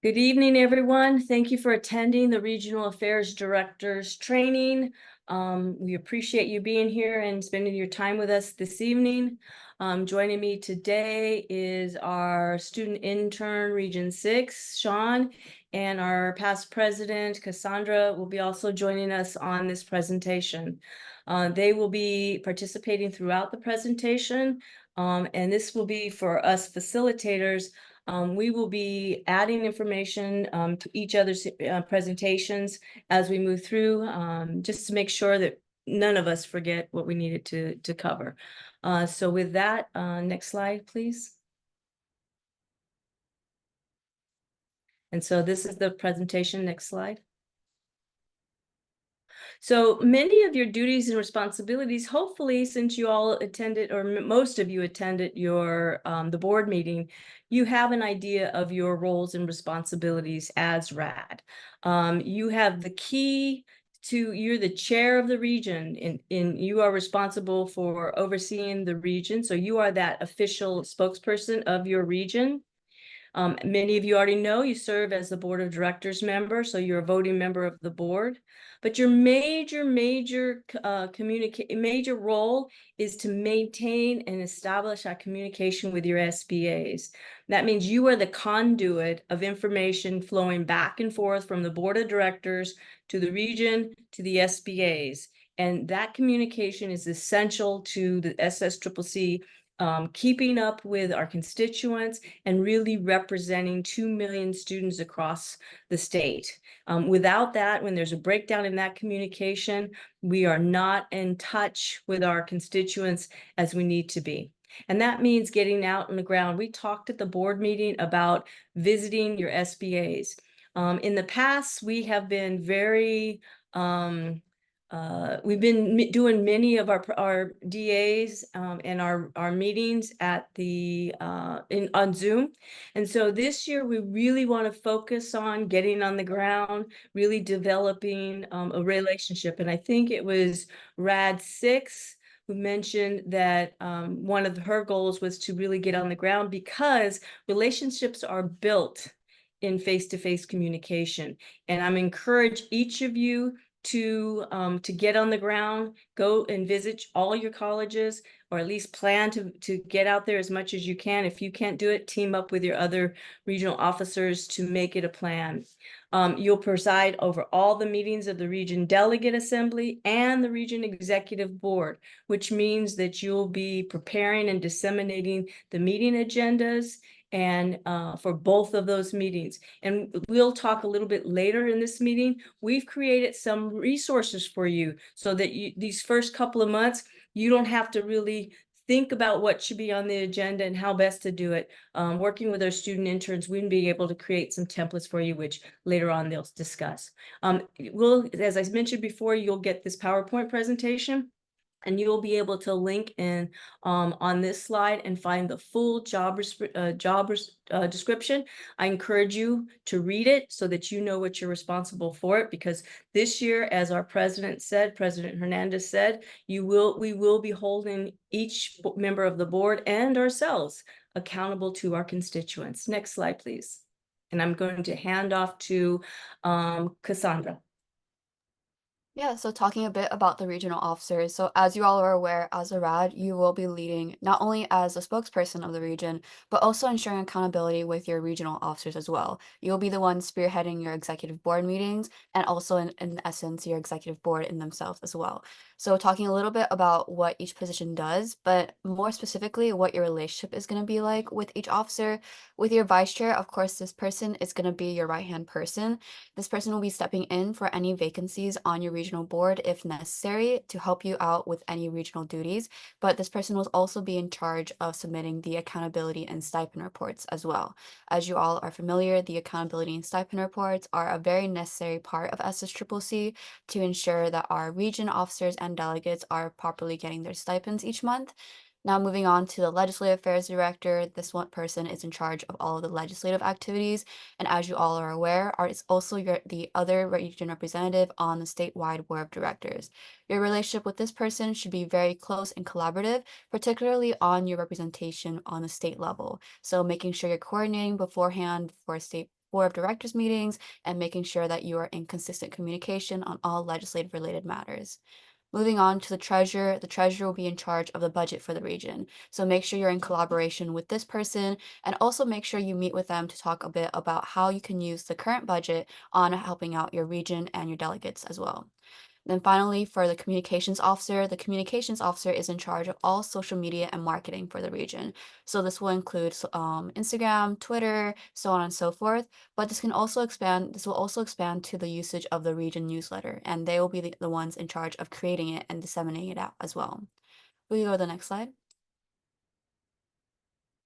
Good evening, everyone. Thank you for attending the Regional Affairs Directors Training. We appreciate you being here and spending your time with us this evening. Joining me today is our student intern, Region 6, Sean, and our past president, Cassandra, will be also joining us on this presentation. They will be participating throughout the presentation, and this will be for us facilitators. We will be adding information to each other's presentations as we move through, just to make sure that none of us forget what we needed to cover. So with that, next slide, please. And so this is the presentation. Next slide. So many of your duties and responsibilities, hopefully, since you all attended, or most of you attended your the board meeting, you have an idea of your roles and responsibilities as RAD. You have the key to, you're the chair of the region, and you are responsible for overseeing the region. So you are that official spokesperson of your region. Many of you already know you serve as the board of directors member, so you're a voting member of the board. But your major role is to maintain and establish our communication with your SBAs. That means you are the conduit of information flowing back and forth from the board of directors to the region to the SBAs. And that communication is essential to the SSCCC keeping up with our constituents and really representing 2 million students across the state. Without that, when there's a breakdown in that communication, we are not in touch with our constituents as we need to be. And that means getting out on the ground. We talked at the board meeting about visiting your SBAs. In the past, we have been very we've been doing many of our DAs and our meetings at the on Zoom. And so this year we really want to focus on getting on the ground, really developing a relationship. And I think it was RAD 6 who mentioned that one of her goals was to really get on the ground, because relationships are built in face-to-face communication. And I'm encourage each of you to get on the ground, go and visit all your colleges, or at least plan to get out there as much as you can. If you can't do it, team up with your other regional officers to make it a plan. You'll preside over all the meetings of the Region Delegate Assembly and the Region Executive Board, which means that you'll be preparing and disseminating the meeting agendas and for both of those meetings. And we'll talk a little bit later in this meeting. We've created some resources for you so that these first couple of months, you don't have to really think about what should be on the agenda and how best to do it. Working with our student interns, we'll be able to create some templates for you, which later on they'll discuss. As I mentioned before, you'll get this PowerPoint presentation, and you'll be able to link in on this slide and find the full job description. I encourage you to read it so that you know what you're responsible for it, because this year, as our president said, President Hernandez said, we will be holding each member of the board and ourselves accountable to our constituents. Next slide, please. And I'm going to hand off to Cassandra. Yeah, so talking a bit about the regional officers. So as you all are aware, as a RAD, you will be leading not only as a spokesperson of the region, but also ensuring accountability with your regional officers as well. You'll be the one spearheading your executive board meetings and also in essence, your executive board in themselves as well. So talking a little bit about what each position does, but more specifically, what your relationship is going to be like with each officer. With your vice chair, of course, this person is going to be your right-hand person. This person will be stepping in for any vacancies on your regional board if necessary to help you out with any regional duties, but this person will also be in charge of submitting the accountability and stipend reports as well. As you all are familiar, the accountability and stipend reports are a very necessary part of SSCCC to ensure that our region officers and delegates are properly getting their stipends each month. Now moving on to the Legislative Affairs Director, this one person is in charge of all of the legislative activities, and as you all are aware, is also the other region representative on the statewide Board of Directors. Your relationship with this person should be very close and collaborative, particularly on your representation on the state level. So making sure you're coordinating beforehand for state board of directors meetings and making sure that you are in consistent communication on all legislative related matters. Moving on to the treasurer will be in charge of the budget for the region. So make sure you're in collaboration with this person and also make sure you meet with them to talk a bit about how you can use the current budget on helping out your region and your delegates as well. Then finally, for the communications officer is in charge of all social media and marketing for the region. So this will include Instagram, Twitter, so on and so forth. But this will also expand to the usage of the region newsletter, and they will be the ones in charge of creating it and disseminating it out as well. Will you go to the next slide?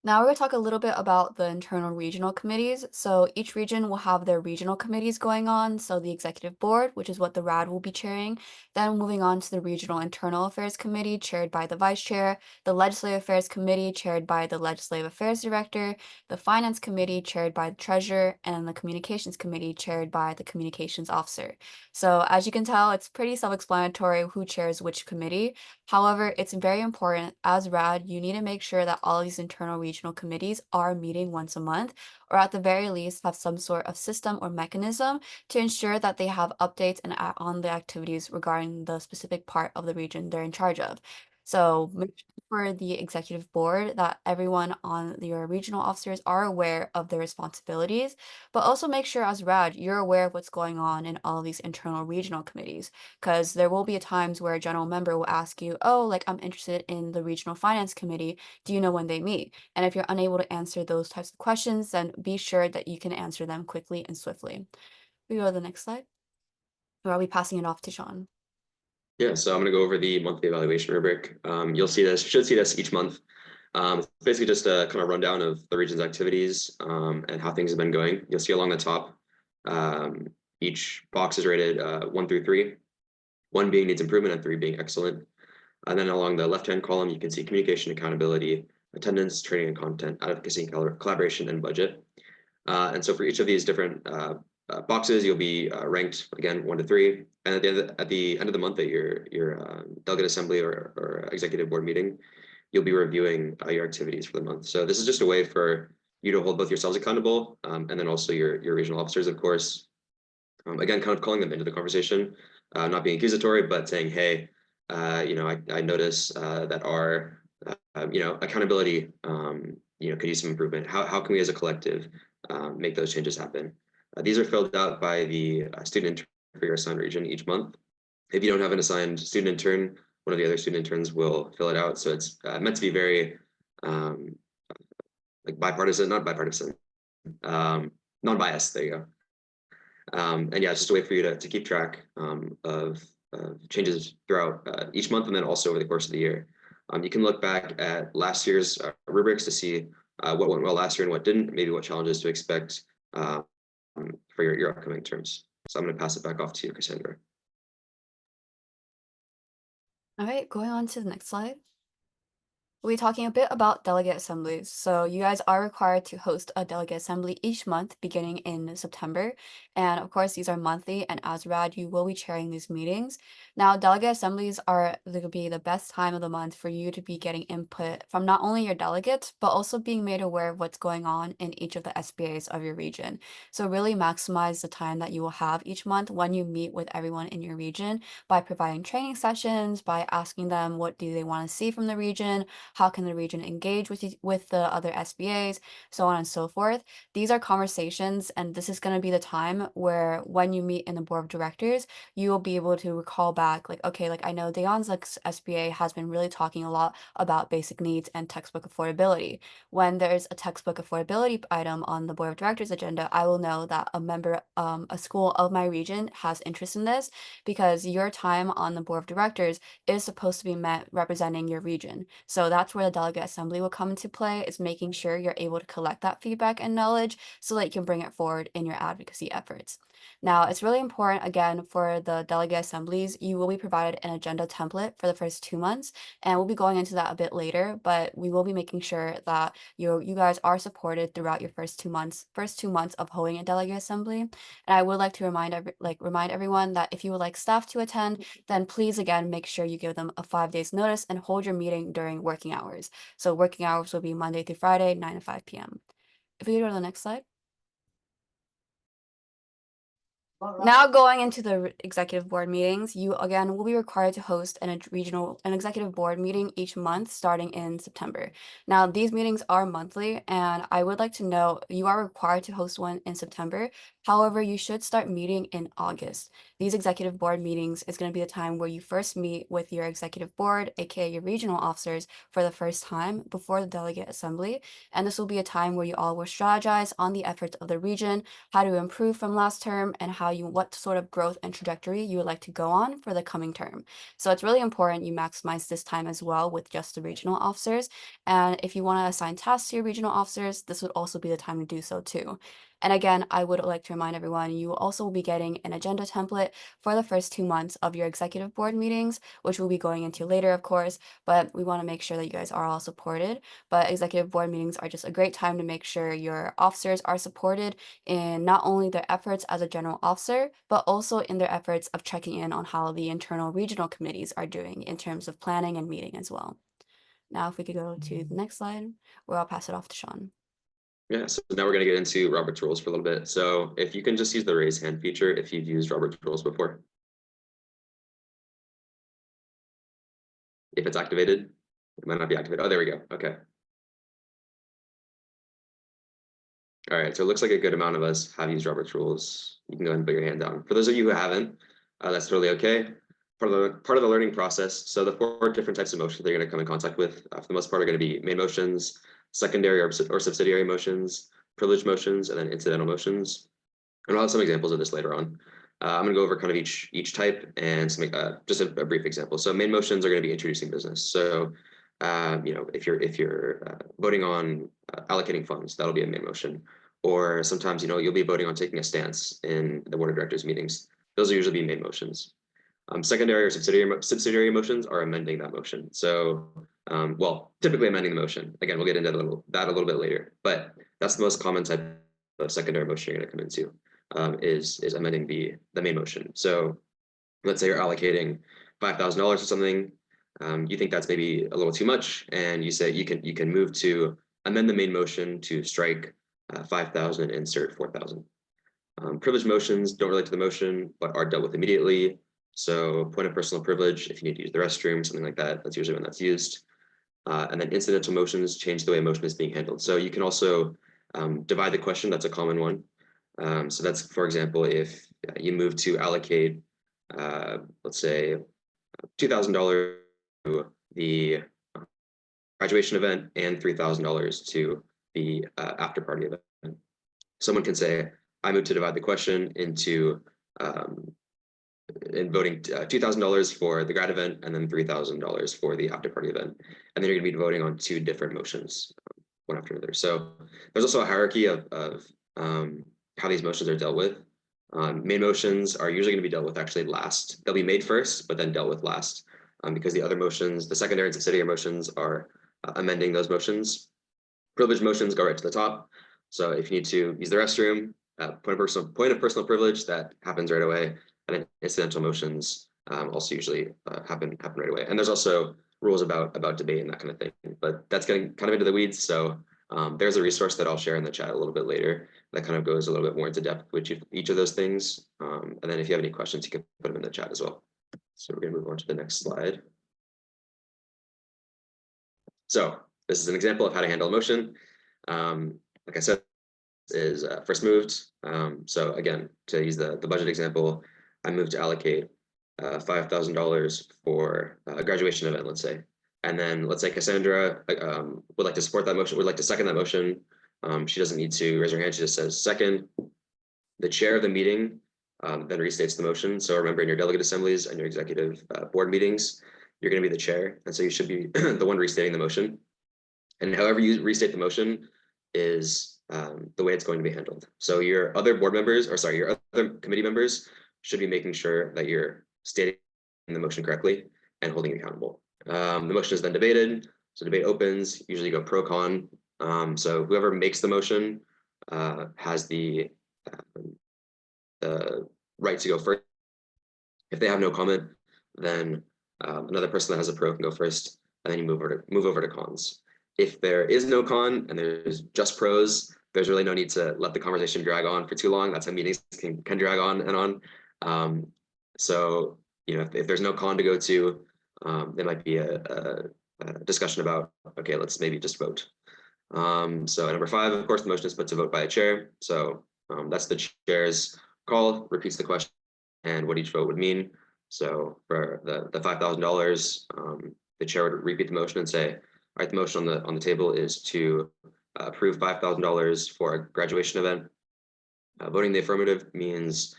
Now we're going to talk a little bit about the internal regional committees. So each region will have their regional committees going on. So the executive board, which is what the RAD will be chairing. Then moving on to the regional internal affairs committee, chaired by the vice chair, the legislative affairs committee, chaired by the legislative affairs director, the finance committee, chaired by the treasurer, and the communications committee, chaired by the communications officer. So as you can tell, it's pretty self-explanatory who chairs which committee. However, it's very important as RAD, you need to make sure that all of these internal regional committees are meeting once a month, or at the very least have some sort of system or mechanism to ensure that they have updates and on the activities regarding the specific part of the region they're in charge of. So make sure for the executive board that everyone on your regional officers are aware of their responsibilities, but also make sure as RAD you're aware of what's going on in all of these internal regional committees because there will be times where a general member will ask you, oh, like I'm interested in the regional finance committee. Do you know when they meet? And if you're unable to answer those types of questions, then be sure that you can answer them quickly and swiftly. We go to the next slide. Or I'll be passing it off to Sean. Yeah, so I'm going to go over the monthly evaluation rubric. You'll see this, should see this each month. It's basically just a kind of rundown of the region's activities and how things have been going. You'll see along the top, each box is rated 1 through 3, 1 being needs improvement and 3 being excellent. And then along the left-hand column, you can see communication, accountability, attendance, training and content, advocacy, collaboration, and budget. And so for each of these different boxes, you'll be ranked again 1 to 3. And at the end of the month at your delegate assembly or executive board meeting, you'll be reviewing your activities for the month. So this is just a way for you to hold both yourselves accountable and then also your regional officers, of course. Again, kind of calling them into the conversation, not being accusatory, but saying, hey, I notice that our accountability could use some improvement. How can we as a collective make those changes happen? These are filled out by the student intern for your assigned region each month. If you don't have an assigned student intern, one of the other student interns will fill it out. So it's meant to be very like bipartisan, not bipartisan, non-biased. There you go. And yeah, it's just a way for you to keep track of changes throughout each month and then also over the course of the year. You can look back at last year's rubrics to see what went well last year and what didn't, maybe what challenges to expect for your upcoming terms. So I'm going to pass it back off to you, Cassandra. All right, going on to the next slide. We'll be talking a bit about delegate assemblies. So you guys are required to host a delegate assembly each month beginning in September. And of course, these are monthly, and as RAD, you will be chairing these meetings. Now, delegate assemblies are going to be the best time of the month for you to be getting input from not only your delegates, but also being made aware of what's going on in each of the SBAs of your region. So really maximize the time that you will have each month when you meet with everyone in your region by providing training sessions, by asking them what do they want to see from the region, how can the region engage with the other SBAs, so on and so forth. These are conversations, and this is going to be the time where when you meet in the board of directors, you will be able to recall back, like, okay, like I know Dion's SBA has been really talking a lot about basic needs and textbook affordability. When there's a textbook affordability item on the board of directors agenda, I will know that a school of my region has interest in this because your time on the board of directors is supposed to be met representing your region. So that's where the delegate assembly will come into play, is making sure you're able to collect that feedback and knowledge so that you can bring it forward in your advocacy efforts. Now, it's really important, again, for the delegate assemblies, you will be provided an agenda template for the first 2 months, and we'll be going into that a bit later, but we will be making sure that you guys are supported throughout your first 2 months of holding a delegate assembly. And I would like to remind everyone that if you would like staff to attend, then please again make sure you give them a 5 days notice and hold your meeting during working hours. So working hours will be Monday through Friday, 9 to 5 p.m. If we go to the next slide. Now going into the executive board meetings, you again will be required to host an executive board meeting each month starting in September. Now these meetings are monthly, and I would like to know you are required to host one in September. However, you should start meeting in August. These executive board meetings is going to be the time where you first meet with your executive board, aka your regional officers, for the first time before the delegate assembly. And this will be a time where you all will strategize on the efforts of the region, how to improve from last term, and what sort of growth and trajectory you would like to go on for the coming term. So it's really important you maximize this time as well with just the regional officers. And if you want to assign tasks to your regional officers, this would also be the time to do so too. And again, I would like to remind everyone, you will also be getting an agenda template for the first 2 months of your executive board meetings, which we'll be going into later, of course, but we want to make sure that you guys are all supported. But executive board meetings are just a great time to make sure your officers are supported in not only their efforts as a general officer, but also in their efforts of checking in on how the internal regional committees are doing in terms of planning and meeting as well. Now, if we could go to the next slide, where I'll pass it off to Sean. Yeah, so now we're going to get into Robert's rules for a little bit. So if you can just use the raise hand feature if you've used Robert's rules before. If it's activated, it might not be activated. Oh, there we go. Okay. All right, so it looks like a good amount of us have used Robert's rules. You can go ahead and put your hand down. For those of you who haven't, that's totally okay. Part of the learning process. So the 4 different types of motions that you're going to come in contact with, for the most part, are going to be main motions, secondary or subsidiary motions, privileged motions, and then incidental motions. And I'll have some examples of this later on. I'm going to go over kind of each type and just a brief example. So main motions are going to be introducing business. So if you're voting on allocating funds, that'll be a main motion. Or sometimes you'll be voting on taking a stance in the board of directors meetings. Those will usually be main motions. Secondary or subsidiary motions are amending that motion. So, typically amending the motion. Again, we'll get into that a little bit later, but that's the most common type of secondary motion you're going to come into, is amending the main motion. So let's say you're allocating $5,000 or something. You think that's maybe a little too much, and you say you can move to amend the main motion to strike 5,000 and insert 4,000. Privileged motions don't relate to the motion, but are dealt with immediately. So point of personal privilege, if you need to use the restroom, something like that, that's usually when that's used. And then incidental motions change the way a motion is being handled. So you can also divide the question, that's a common one. So that's, for example, if you move to allocate, let's say, $2,000 to the graduation event and $3,000 to the after party event. Someone can say, I move to divide the question into in voting $2,000 for the grad event and then $3,000 for the after party event. And then you're going to be voting on 2 different motions, one after another. So there's also a hierarchy of how these motions are dealt with. Main motions are usually going to be dealt with actually last. They'll be made first, but then dealt with last, because the other motions, the secondary and subsidiary motions, are amending those motions. Privileged motions go right to the top. So if you need to use the restroom, point of personal privilege, that happens right away. And then incidental motions also usually happen right away. And there's also rules about debate and that kind of thing. But that's getting kind of into the weeds. So there's a resource that I'll share in the chat a little bit later that kind of goes a little bit more into depth with each of those things. And then if you have any questions, you can put them in the chat as well. So we're going to move on to the next slide. So this is an example of how to handle a motion. Like I said, is first moved. So again, to use the budget example, I moved to allocate $5,000 for a graduation event, let's say. And then let's say Cassandra would like to support that motion, would like to second that motion. She doesn't need to raise her hand, she just says second. The chair of the meeting then restates the motion. So remember, in your delegate assemblies and your executive board meetings, you're going to be the chair. And so you should be the one restating the motion. And however you restate the motion is the way it's going to be handled. So your other board members, or sorry, your other committee members should be making sure that you're stating the motion correctly and holding you accountable. The motion is then debated. So debate opens, usually go pro con. So whoever makes the motion has the right to go first. If they have no comment, then another person that has a pro can go first, and then you move over to cons. If there is no con and there's just pros, there's really no need to let the conversation drag on for too long. That's how meetings can drag on and on. So, you know, if there's no con to go to, there might be a discussion about, okay, let's maybe just vote. So number 5, of course, the motion is put to vote by a chair. So that's the chair's call, repeats the question and what each vote would mean. So for the $5,000, the chair would repeat the motion and say, all right, the motion on the table is to approve $5,000 for a graduation event. Voting the affirmative means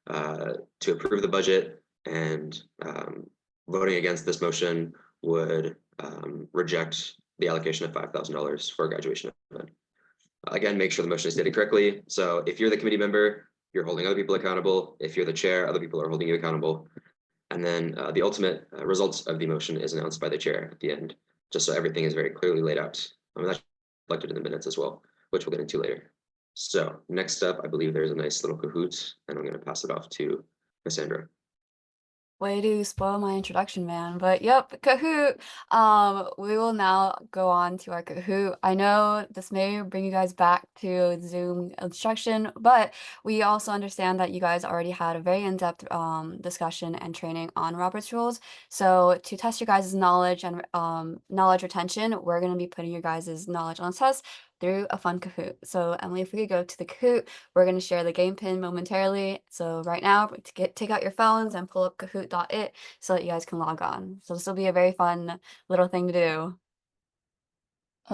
to approve the budget, and voting against this motion would reject the allocation of $5,000 for a graduation event. Again, make sure the motion is stated correctly. So if you're the committee member, you're holding other people accountable. If you're the chair, other people are holding you accountable. And then the ultimate results of the motion is announced by the chair at the end, just so everything is very clearly laid out. I mean, that's reflected in the minutes as well, which we'll get into later. So next up, I believe there's a nice little Kahoot, and I'm going to pass it off to Cassandra. Way to spoil my introduction, man. But yep, Kahoot. We will now go on to our Kahoot. I know this may bring you guys back to Zoom instruction, but we also understand that you guys already had a very in-depth discussion and training on Robert's rules. So to test your guys' knowledge and knowledge retention, we're going to be putting your guys' knowledge on a test through a fun Kahoot. So Emily, if we could go to the Kahoot, we're going to share the game pin momentarily. So right now, take out your phones and pull up kahoot.it so that you guys can log on. So this will be a very fun little thing to do.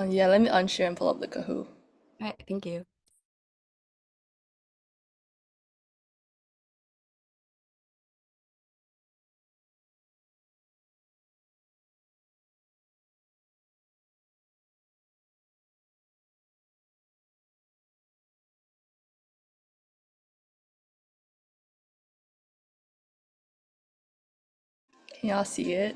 Yeah, let me unshare and pull up the Kahoot. All right, thank you. Can y'all see it?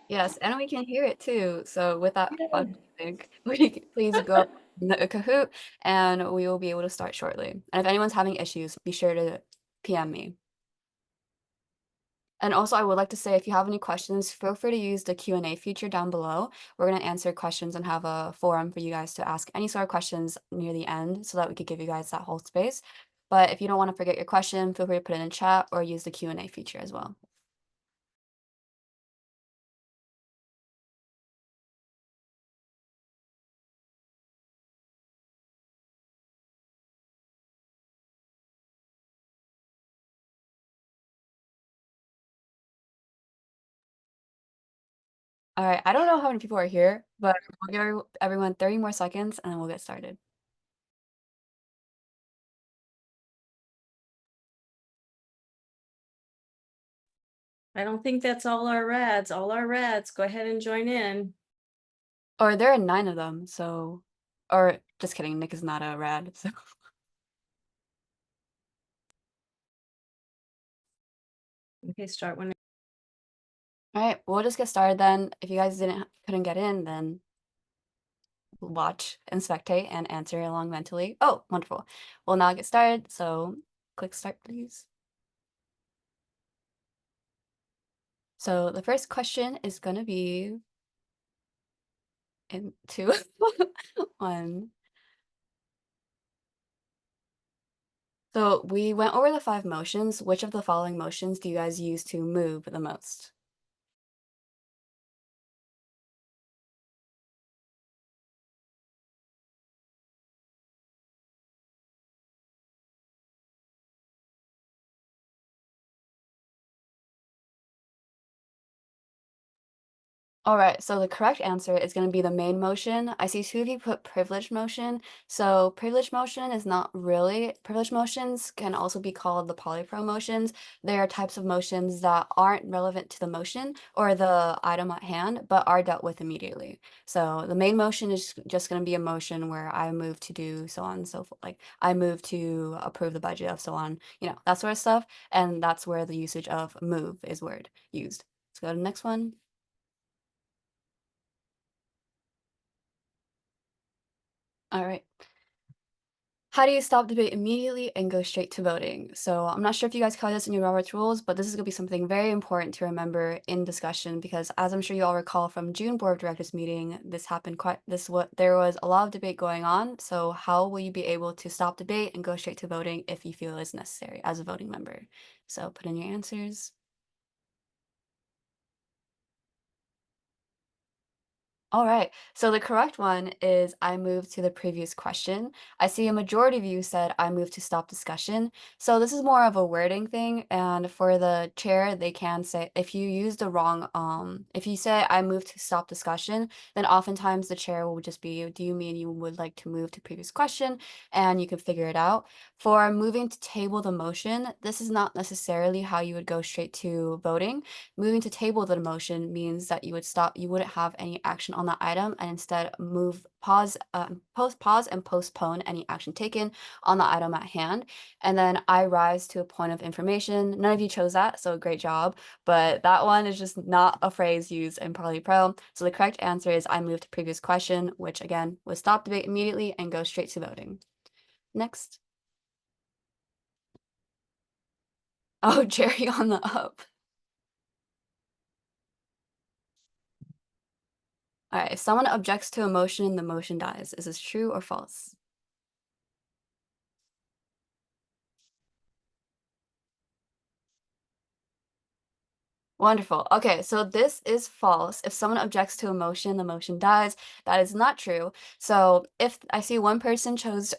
Yes, and we can hear it too. So with that Yeah. fun music, please go in the Kahoot and we will be able to start shortly. And if anyone's having issues, be sure to PM me. And also, I would like to say, if you have any questions, feel free to use the Q&A feature down below. We're going to answer questions and have a forum for you guys to ask any sort of questions near the end so that we could give you guys that whole space. But if you don't want to forget your question, feel free to put it in chat or use the Q&A feature as well. All right, I don't know how many people are here, but we'll give everyone 30 more seconds and then we'll get started. I don't think that's all our rads. All our rads, go ahead and join in. Or there are 9 of them, so, or just kidding, Nick is not a rad, so. Okay, start when. All right, we'll just get started then. If you guys couldn't get in, then watch and spectate and answer along mentally. Oh, wonderful. We'll now get started. So click start, please. So the first question is going to be in 2, 1. So we went over the 5 motions. Which of the following motions do you guys use to move the most? All right, so the correct answer is going to be the main motion. I see 2 of you put privileged motion. So privileged motion is not really, privileged motions can also be called the polypro motions. They are types of motions that aren't relevant to the motion or the item at hand, but are dealt with immediately. So the main motion is just going to be a motion where I move to do so on and so forth. Like I move to approve the budget of so on, you know, that sort of stuff. And that's where the usage of move is word used. Let's go to the next one. All right. How do you stop debate immediately and go straight to voting? So I'm not sure if you guys cover this in your Robert's rules, but this is going to be something very important to remember in discussion because, as I'm sure you all recall from June Board of Directors meeting, there was a lot of debate going on. So how will you be able to stop debate and go straight to voting if you feel is necessary as a voting member? So put in your answers. All right, so the correct one is I move to the previous question. I see a majority of you said I move to stop discussion. So this is more of a wording thing, and for the chair, they can say if you use the wrong, if you say I move to stop discussion, then oftentimes the chair will just be, do you mean you would like to move to previous question? And you can figure it out. For moving to table the motion, this is not necessarily how you would go straight to voting. Moving to table the motion means that you wouldn't have any action on the item and instead pause and postpone any action taken on the item at hand. And then I rise to a point of information. None of you chose that, so great job. But that one is just not a phrase used in Parley Pro. So the correct answer is I move to previous question, which again was stop debate immediately and go straight to voting. Next. Oh, Jerry on the up. All right, if someone objects to a motion, the motion dies. Is this true or false? Wonderful. Okay, so this is false. If someone objects to a motion, the motion dies. That is not true. So if I see one person chose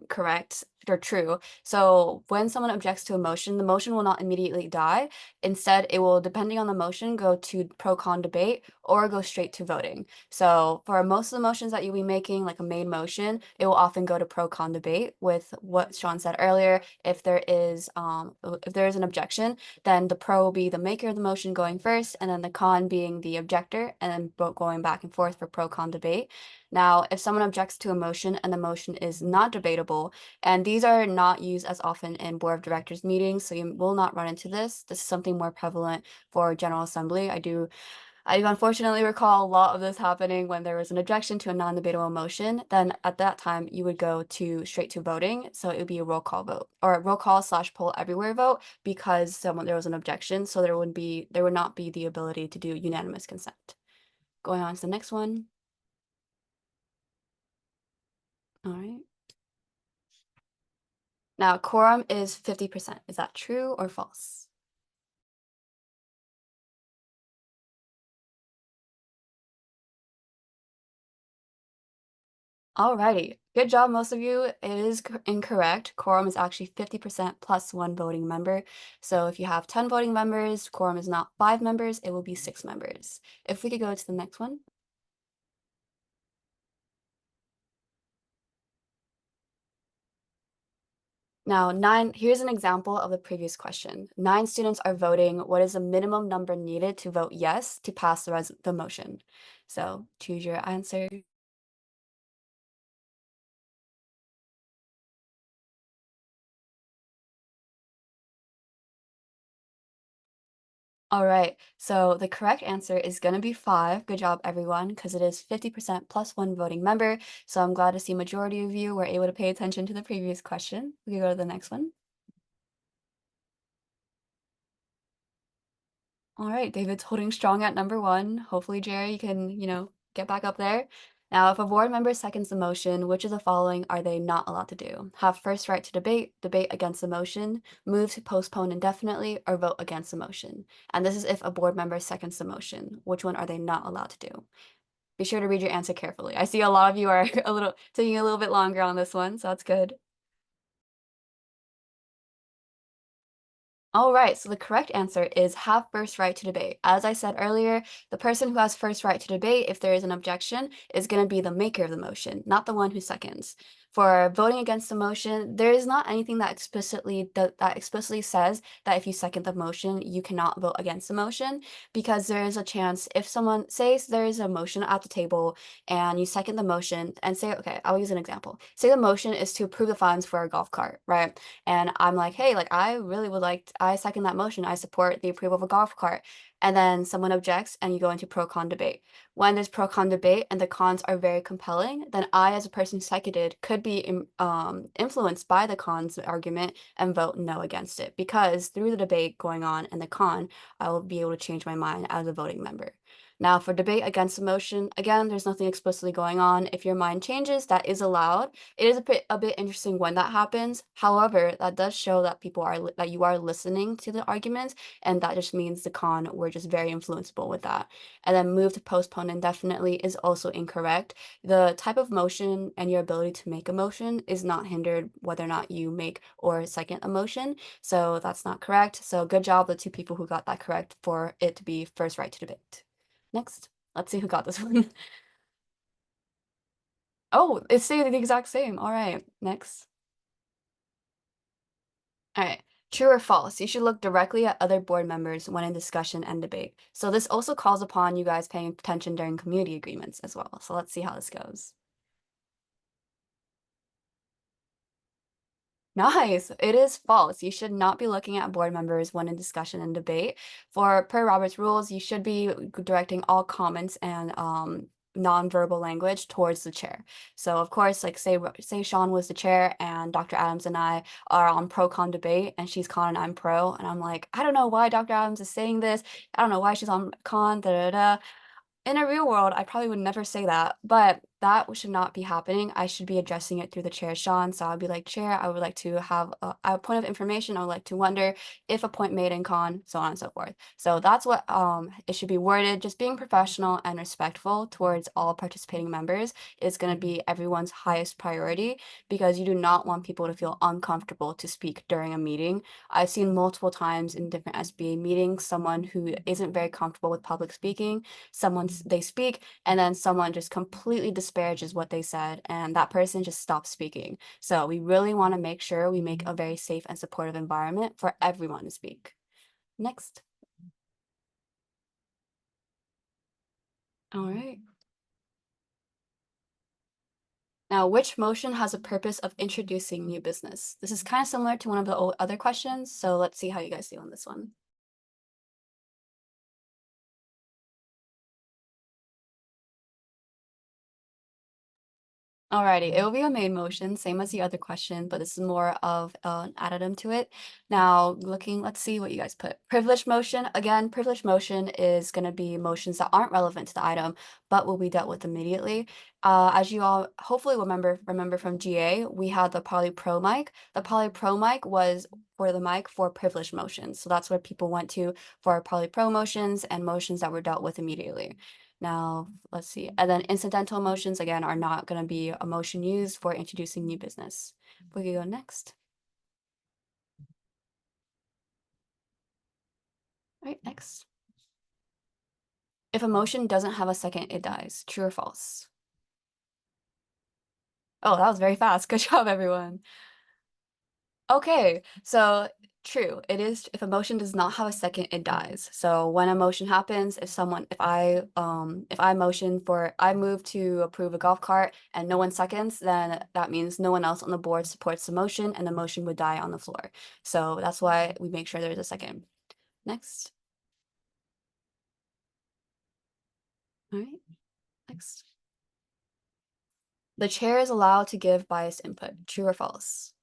correct or true, so when someone objects to a motion, the motion will not immediately die. Instead, it will, depending on the motion, go to pro-con debate or go straight to voting. So for most of the motions that you'll be making, like a main motion, it will often go to pro-con debate with what Sean said earlier. If there is an objection, then the pro will be the maker of the motion going first, and then the con being the objector, and then both going back and forth for pro-con debate. Now, if someone objects to a motion and the motion is not debatable, and these are not used as often in board of directors meetings, so you will not run into this. This is something more prevalent for General Assembly. I unfortunately recall a lot of this happening when there was an objection to a non-debatable motion. Then at that time, you would go to straight to voting. So it would be a roll call vote or a roll call / poll everywhere vote because there was an objection. So there would not be the ability to do unanimous consent. Going on to the next one. All right. Now, quorum is 50%. Is that true or false? Alrighty, good job, most of you. It is incorrect. Quorum is actually 50% plus 1 voting member. So if you have 10 voting members, quorum is not 5 members, it will be 6 members. If we could go to the next one. Now, here's an example of the previous question. 9 students are voting. What is the minimum number needed to vote yes to pass the motion? So choose your answer. All right, so the correct answer is going to be 5. Good job, everyone, because it is 50% plus 1 voting member. So I'm glad to see majority of you were able to pay attention to the previous question. We can go to the next one. All right, David's holding strong at number 1. Hopefully, Jerry, you can, get back up there. Now, if a board member seconds the motion, which of the following are they not allowed to do? Have first right to debate, debate against the motion, move to postpone indefinitely, or vote against the motion. And this is if a board member seconds the motion. Which one are they not allowed to do? Be sure to read your answer carefully. I see a lot of you are taking a little bit longer on this one, so that's good. All right, so the correct answer is have first right to debate. As I said earlier, the person who has first right to debate, if there is an objection, is going to be the maker of the motion, not the one who seconds. For voting against the motion, there is not anything that explicitly says that if you second the motion, you cannot vote against the motion, because there is a chance if someone says there is a motion at the table and you second the motion and say, okay, I'll use an example. Say the motion is to approve the funds for a golf cart, right? And I'm like, hey, like I really would like, I second that motion. I support the approval of a golf cart. And then someone objects and you go into pro-con debate. When there's pro-con debate and the cons are very compelling, then I, as a person who seconded, could be influenced by the cons argument and vote no against it, because through the debate going on and the con, I will be able to change my mind as a voting member. Now, for debate against the motion, again, there's nothing explicitly going on. If your mind changes, that is allowed. It is a bit interesting when that happens. However, that does show that that you are listening to the arguments, and that just means the con were just very influenceable with that. And then move to postpone indefinitely is also incorrect. The type of motion and your ability to make a motion is not hindered whether or not you make or second a motion. So that's not correct. So good job, the two people who got that correct, for it to be first right to debate. Next, let's see who got this one. Oh, it stayed the exact same. All right, next. All right, true or false? You should look directly at other board members when in discussion and debate. So this also calls upon you guys paying attention during community agreements as well. So let's see how this goes. Nice. It is false. You should not be looking at board members when in discussion and debate. Per Robert's rules, you should be directing all comments and nonverbal language towards the chair. So of course, like say Sean was the chair and Dr. Adams and I are on pro-con debate and she's con and I'm pro, and I'm like, I don't know why Dr. Adams is saying this. I don't know why she's on con, da da da. In a real world, I probably would never say that, but that should not be happening. I should be addressing it through the chair, Sean. So I'd be like, Chair, I would like to have a point of information. I would like to wonder if a point made in con, so on and so forth. So that's what it should be worded. Just being professional and respectful towards all participating members is going to be everyone's highest priority, because you do not want people to feel uncomfortable to speak during a meeting. I've seen multiple times in different SBA meetings, someone who isn't very comfortable with public speaking, they speak, and then someone just completely disparages what they said, and that person just stops speaking. So we really want to make sure we make a very safe and supportive environment for everyone to speak. Next. All right. Now, which motion has a purpose of introducing new business? This is kind of similar to one of the other questions, so let's see how you guys do on this one. Alrighty, it will be a main motion, same as the other question, but this is more of an addendum to it. Now, let's see what you guys put. Privileged motion. Again, privileged motion is going to be motions that aren't relevant to the item, but will be dealt with immediately. As you all hopefully remember from GA, we had the Poly Pro mic. The Poly Pro mic was for the mic for privileged motions. So that's where people went to for Poly Pro motions and motions that were dealt with immediately. Now, let's see. And then incidental motions, again, are not going to be a motion used for introducing new business. We can go next. All right, next. If a motion doesn't have a second, it dies. True or false? Oh, that was very fast. Good job, everyone. Okay, so true. It is, if a motion does not have a second, it dies. So when a motion happens, if I move to approve a golf cart and no one seconds, then that means no one else on the board supports the motion and the motion would die on the floor. So that's why we make sure there's a second. Next. All right, next. The chair is allowed to give biased input. True or false?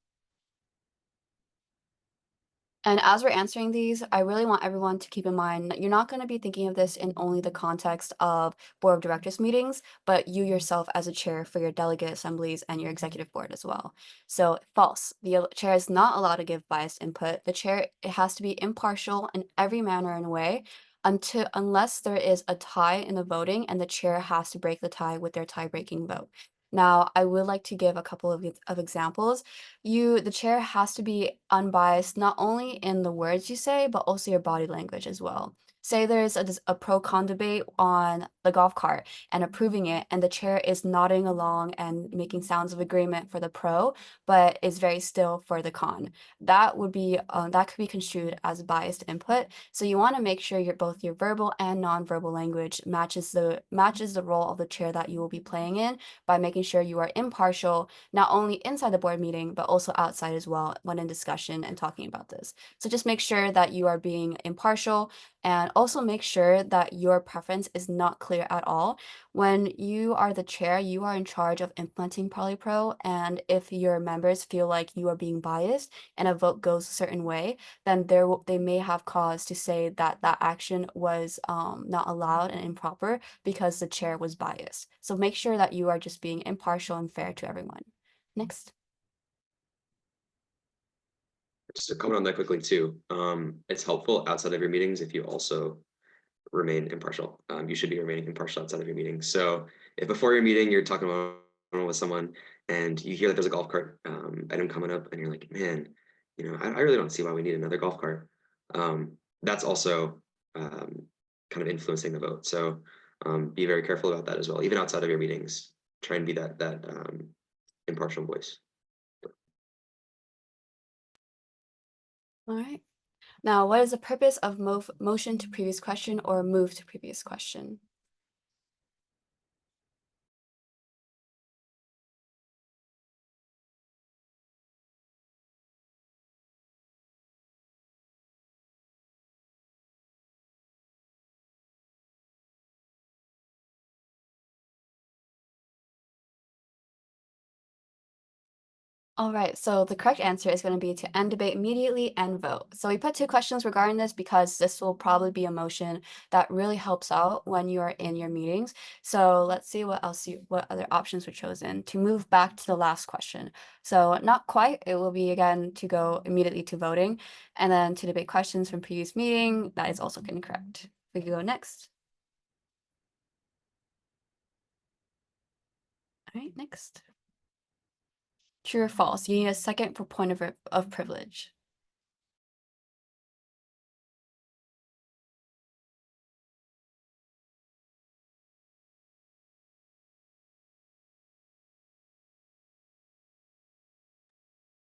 And as we're answering these, I really want everyone to keep in mind that you're not going to be thinking of this in only the context of board of directors meetings, but you yourself as a chair for your delegate assemblies and your executive board as well. So false, the chair is not allowed to give biased input. The chair, it has to be impartial in every manner and way unless there is a tie in the voting and the chair has to break the tie with their tie-breaking vote. Now, I would like to give a couple of examples. The chair has to be unbiased, not only in the words you say, but also your body language as well. say there's a pro-con debate on the golf cart and approving it, and the chair is nodding along and making sounds of agreement for the pro, but is very still for the con. That would be that could be construed as biased input. So you want to make sure both your verbal and nonverbal language matches the role of the chair that you will be playing in by making sure you are impartial, not only inside the board meeting, but also outside as well when in discussion and talking about this. So just make sure that you are being impartial, and also make sure that your preference is not clear at all. When you are the chair, you are in charge of implementing PolyPro, and if your members feel like you are being biased and a vote goes a certain way, then they may have cause to say that that action was not allowed and improper because the chair was biased. So make sure that you are just being impartial and fair to everyone. Next. Just to comment on that quickly too, it's helpful outside of your meetings if you also remain impartial. You should be remaining impartial outside of your meetings. So if before your meeting you're talking about with someone and you hear that there's a golf cart item coming up and you're like, man, you know, I really don't see why we need another golf cart. That's also kind of influencing the vote. So be very careful about that as well. Even outside of your meetings, try and be that impartial voice. All right. Now, what is the purpose of motion to previous question or move to previous question? All right, so the correct answer is going to be to end debate immediately and vote. So we put two questions regarding this because this will probably be a motion that really helps out when you are in your meetings. So let's see what other options were chosen to move back to the last question. So not quite, it will be again to go immediately to voting, and then to debate questions from previous meeting. That is also incorrect. We can go next. All right, next. True or false? You need a second for point of privilege.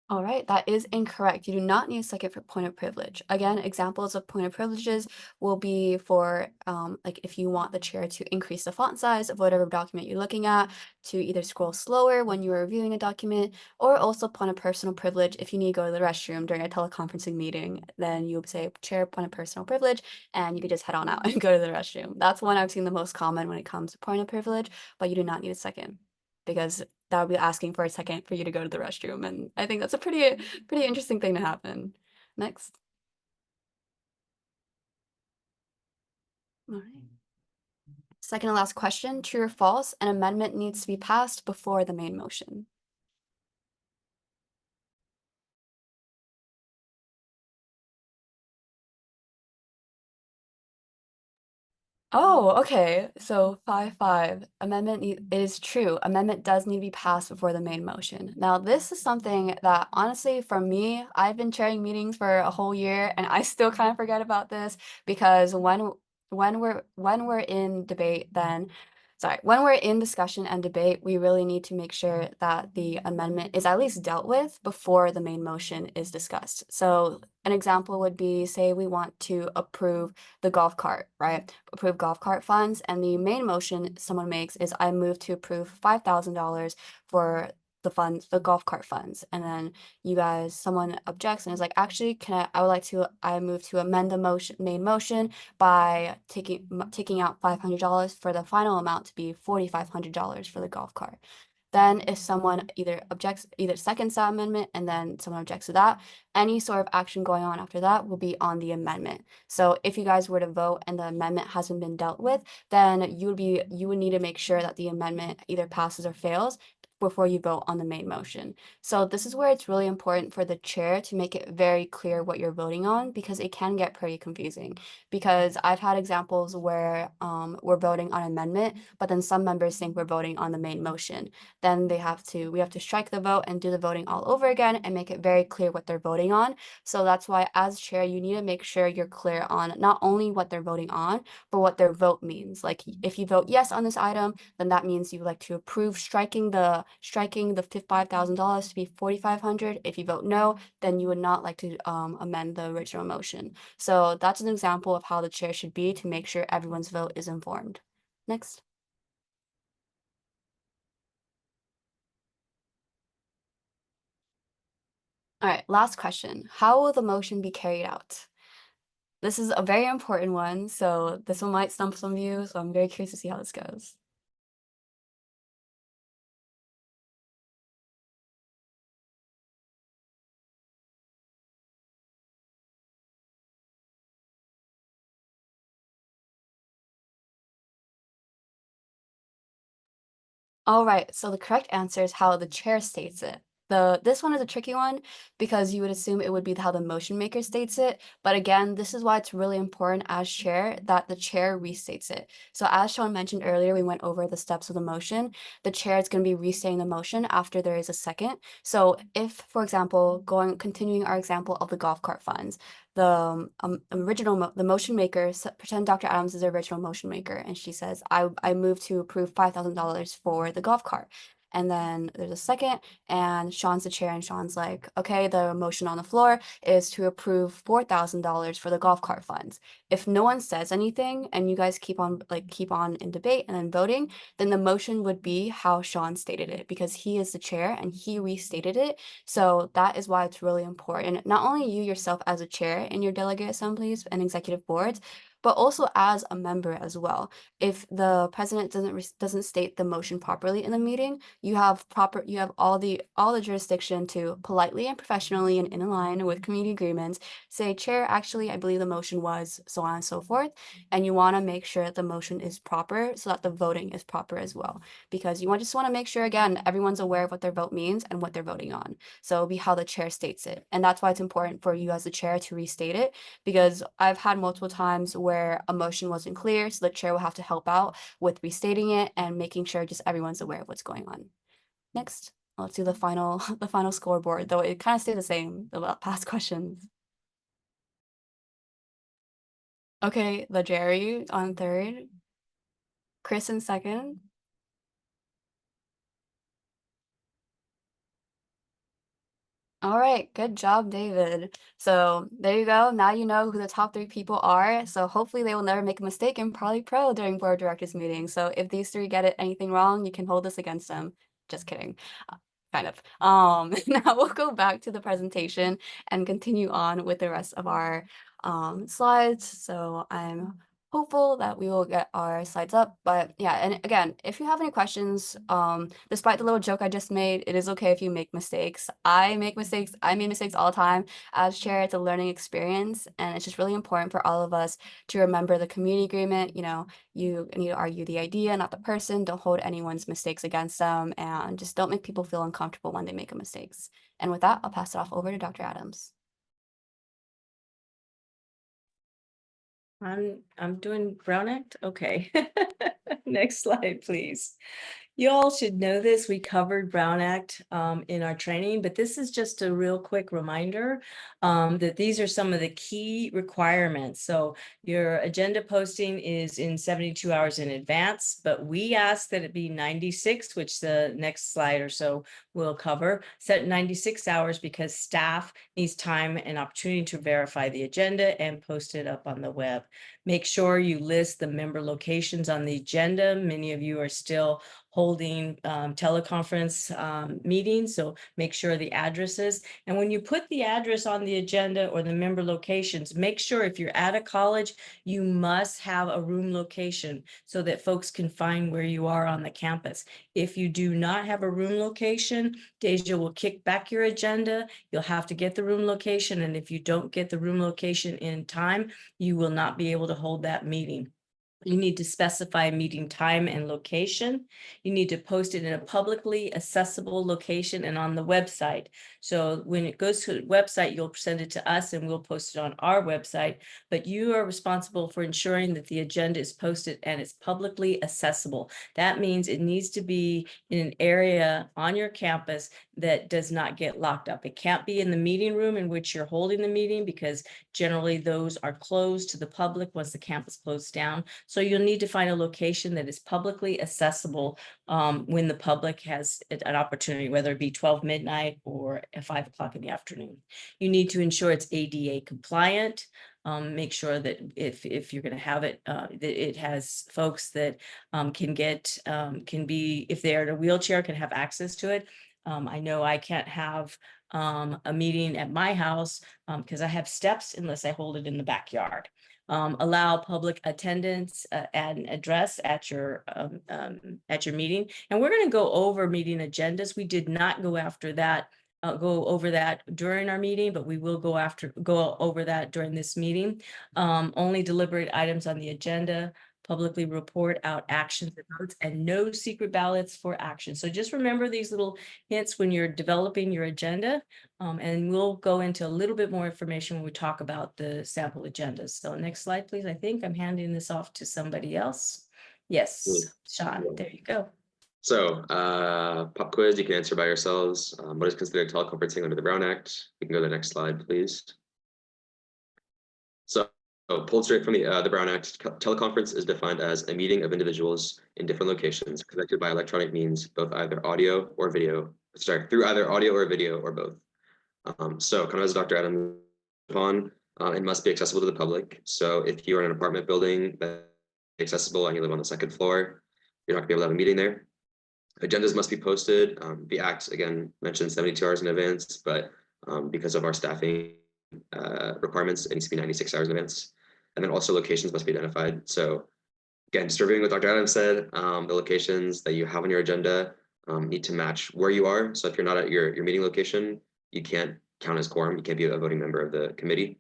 All right, that is incorrect. You do not need a second for point of privilege. Again, examples of point of privileges will be for like if you want the chair to increase the font size of whatever document you're looking at, to either scroll slower when you are reviewing a document, or also point of personal privilege if you need to go to the restroom during a teleconferencing meeting, then you'll say chair point of personal privilege, and you could just head on out and go to the restroom. That's one I've seen the most common when it comes to point of privilege, but you do not need a second, because that would be asking for a second for you to go to the restroom. And I think that's a pretty interesting thing to happen. Next. All right. Second and last question, true or false, an amendment needs to be passed before the main motion. Oh, okay. So 5-5. It is true. Amendment does need to be passed before the main motion. Now, this is something that honestly, for me, I've been chairing meetings for a whole year and I still kind of forget about this, because when we're in debate, when we're in discussion and debate, we really need to make sure that the amendment is at least dealt with before the main motion is discussed. So an example would be, say we want to approve the golf cart, right? Approve golf cart funds, and the main motion someone makes is I move to approve $5,000 for the golf cart funds. And then someone objects and is like, actually, I move to amend the main motion by taking out $500 for the final amount to be $4,500 for the golf cart. Then if someone either seconds that amendment and then someone objects to that, any sort of action going on after that will be on the amendment. So if you guys were to vote and the amendment hasn't been dealt with, then you would need to make sure that the amendment either passes or fails before you vote on the main motion. So this is where it's really important for the chair to make it very clear what you're voting on, because it can get pretty confusing. Because I've had examples where we're voting on amendment, but then some members think we're voting on the main motion. Then we have to strike the vote and do the voting all over again and make it very clear what they're voting on. So that's why as chair, you need to make sure you're clear on not only what they're voting on, but what their vote means. Like if you vote yes on this item, then that means you would like to approve striking the $5,000 to be $4,500. If you vote no, then you would not like to amend the original motion. So that's an example of how the chair should be to make sure everyone's vote is informed. Next. All right, last question. How will the motion be carried out? This is a very important one, so this one might stump some of you, so I'm very curious to see how this goes. All right, so the correct answer is how the chair states it. This one is a tricky one because you would assume it would be how the motion maker states it. But again, this is why it's really important as chair that the chair restates it. So as Sean mentioned earlier, we went over the steps of the motion. The chair is going to be restating the motion after there is a second. So if, for example, continuing our example of the golf cart funds, the motion maker, pretend Dr. Adams is the original motion maker, and she says, I move to approve $5,000 for the golf cart. And then there's a second, and Sean's the chair, and Sean's like, okay, the motion on the floor is to approve $4,000 for the golf cart funds. If no one says anything and you guys keep on in debate and then voting, then the motion would be how Sean stated it, because he is the chair and he restated it. So that is why it's really important, not only you yourself as a chair in your delegate assemblies and executive boards, but also as a member as well. If the president doesn't state the motion properly in the meeting, you have all the jurisdiction to politely and professionally and in line with community agreements say, chair, actually, I believe the motion was so on and so forth. And you want to make sure that the motion is proper so that the voting is proper as well. Because you just want to make sure, again, everyone's aware of what their vote means and what they're voting on. So it'll be how the chair states it. And that's why it's important for you as the chair to restate it, because I've had multiple times where a motion wasn't clear, so the chair will have to help out with restating it and making sure just everyone's aware of what's going on. Next, let's do the final scoreboard, though it kind of stayed the same about past questions. Okay, the Jerry on third, Chris in second. All right, good job, David. So there you go. Now you know who the top 3 people are. So hopefully they will never make a mistake and probably pro during board of directors meetings. So if these 3 get anything wrong, you can hold this against them. Just kidding. Kind of. Now we'll go back to the presentation and continue on with the rest of our slides. So I'm hopeful that we will get our slides up. But yeah, and again, if you have any questions, despite the little joke I just made, it is okay if you make mistakes. I make mistakes. I made mistakes all the time. As chair, it's a learning experience, and it's just really important for all of us to remember the community agreement. You know, you need to argue the idea, not the person. Don't hold anyone's mistakes against them, and just don't make people feel uncomfortable when they make mistakes. And with that, I'll pass it off over to Dr. Adams. I'm doing Brown Act. Okay. Next slide, please. You all should know this. We covered Brown Act in our training, but this is just a real quick reminder that these are some of the key requirements. So your agenda posting is in 72 hours in advance, but we ask that it be 96, which the next slide or so will cover, set 96 hours because staff needs time and opportunity to verify the agenda and post it up on the web. Make sure you list the member locations on the agenda. Many of you are still holding teleconference meetings, so make sure the addresses. And when you put the address on the agenda or the member locations, make sure if you're at a college, you must have a room location so that folks can find where you are on the campus. If you do not have a room location, Deja will kick back your agenda. You'll have to get the room location, and if you don't get the room location in time, you will not be able to hold that meeting. You need to specify meeting time and location. You need to post it in a publicly accessible location and on the website. So when it goes to the website, you'll send it to us and we'll post it on our website. But you are responsible for ensuring that the agenda is posted and it's publicly accessible. That means it needs to be in an area on your campus that does not get locked up. It can't be in the meeting room in which you're holding the meeting, because generally those are closed to the public once the campus closed down. So you'll need to find a location that is publicly accessible when the public has an opportunity, whether it be 12 midnight or at 5 o'clock in the afternoon. You need to ensure it's ADA compliant. Make sure that if you're going to have it, that it has folks that can be, if they're in a wheelchair, can have access to it. I know I can't have a meeting at my house because I have steps unless I hold it in the backyard. Allow public attendance and address at your meeting. And we're going to go over meeting agendas. We did not go over that during our meeting, but we will go over that during this meeting. Only deliberate items on the agenda, publicly report out actions and votes, and no secret ballots for action. So just remember these little hints when you're developing your agenda. And we'll go into a little bit more information when we talk about the sample agendas. So next slide, please. I think I'm handing this off to somebody else. Yes, Sean, there you go. So pop quiz, you can answer by yourselves. What is considered teleconferencing under the Brown Act? We can go to the next slide, please. So pulled straight from the Brown Act, teleconference is defined as a meeting of individuals in different locations connected by electronic means, both either audio or video. Through either audio or video or both. So kind of as Dr. Adams on, it must be accessible to the public. So if you're in an apartment building that's accessible and you live on the second floor, you're not gonna be able to have a meeting there. Agendas must be posted. The Act, again, mentioned 72 hours in advance, but because of our staffing requirements, it needs to be 96 hours in advance. And then also locations must be identified. So again, just reviewing what Dr. Adams said, the locations that you have on your agenda need to match where you are. So if you're not at your meeting location, you can't count as quorum. You can't be a voting member of the committee.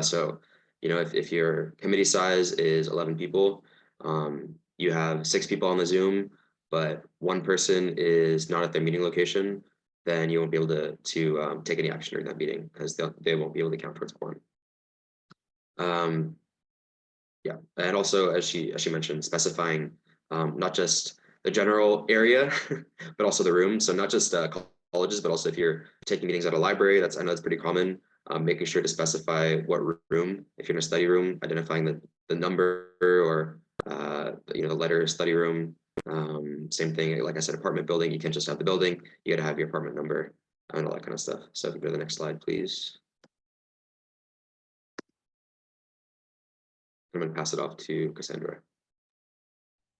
So, you know, if your committee size is 11 people, you have 6 people on the Zoom, but one person is not at their meeting location, then you won't be able to take any action during that meeting because they won't be able to count towards quorum. Yeah, and also as she mentioned, specifying not just the general area, but also the room. So not just colleges, but also if you're taking meetings at a library, I know that's pretty common. Making sure to specify what room. If you're in a study room, identifying the number or the letter study room. Same thing, like I said, apartment building. You can't just have the building. You got to have your apartment number and all that kind of stuff. So if you go to the next slide, please. I'm going to pass it off to Cassandra.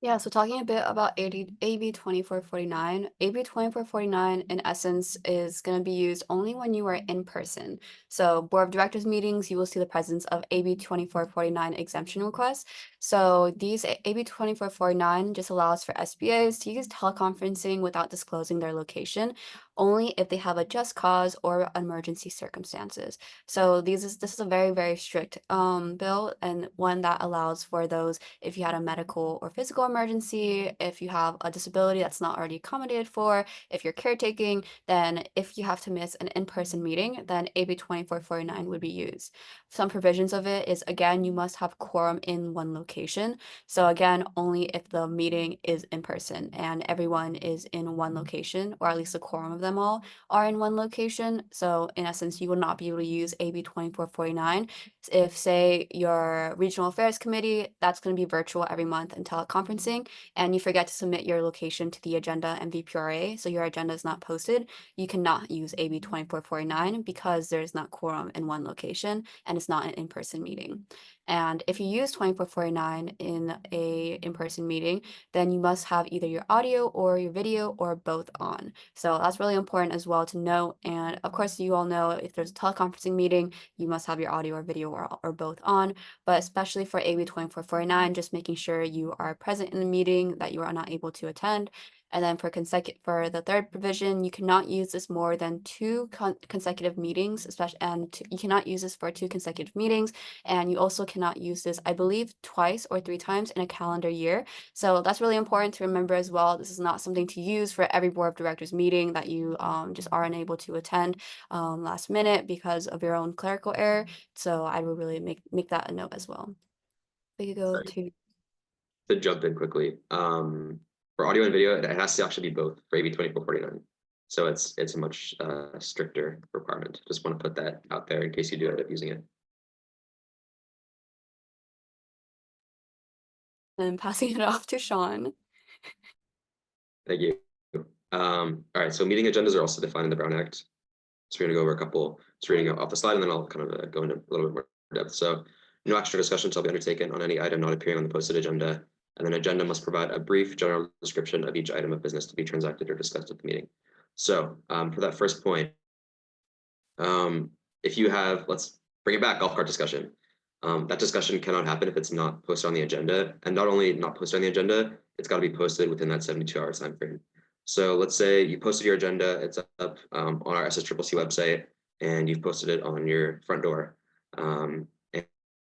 Yeah, so talking a bit about AB 2449. AB 2449 in essence is going to be used only when you are in person. So Board of Directors meetings, you will see the presence of AB 2449 exemption requests. So these AB 2449 just allows for SBAs to use teleconferencing without disclosing their location, only if they have a just cause or emergency circumstances. So this is a very, very strict bill, and one that allows for those if you had a medical or physical emergency, if you have a disability that's not already accommodated for, if you're caretaking, then if you have to miss an in-person meeting, then AB 2449 would be used. Some provisions of it is, again, you must have quorum in one location. So again, only if the meeting is in person and everyone is in one location, or at least a quorum of them all are in one location. So in essence, you will not be able to use AB 2449 if, say, your regional affairs committee, that's going to be virtual every month and teleconferencing, and you forget to submit your location to the agenda and VPRA, so your agenda is not posted, you cannot use AB 2449 because there's not quorum in one location and it's not an in-person meeting. And if you use 2449 in a in-person meeting, then you must have either your audio or your video or both on. So that's really important as well to note. And of course, you all know if there's a teleconferencing meeting, you must have your audio or video or both on. But especially for AB 2449, just making sure you are present in the meeting, that you are not able to attend. And then for the third provision, you cannot use this more than two consecutive meetings, especially, and you cannot use this for 2 consecutive meetings. And you also cannot use this, I believe, twice or 3 times in a calendar year. So that's really important to remember as well. This is not something to use for every board of directors meeting that you just are unable to attend last minute because of your own clerical error. So I would really make that a note as well. We could go Sorry. to To jump in quickly, for audio and video, it has to actually be both for AB 2449. So it's a much stricter requirement. Just want to put that out there in case you do end up using it. and passing it off to Sean. Thank you. All right, so meeting agendas are also defined in the Brown Act. So we're gonna go over a couple, just reading off the slide, and then I'll kind of go into a little bit more depth. So no extra discussion shall be undertaken on any item not appearing on the posted agenda. And then agenda must provide a brief general description of each item of business to be transacted or discussed at the meeting. So for that first point, if you have, let's bring it back, golf cart discussion. That discussion cannot happen if it's not posted on the agenda, and not only not posted on the agenda, it's got to be posted within that 72-hour time frame. So let's say you posted your agenda, it's up on our SSCCC website, and you've posted it on your front door.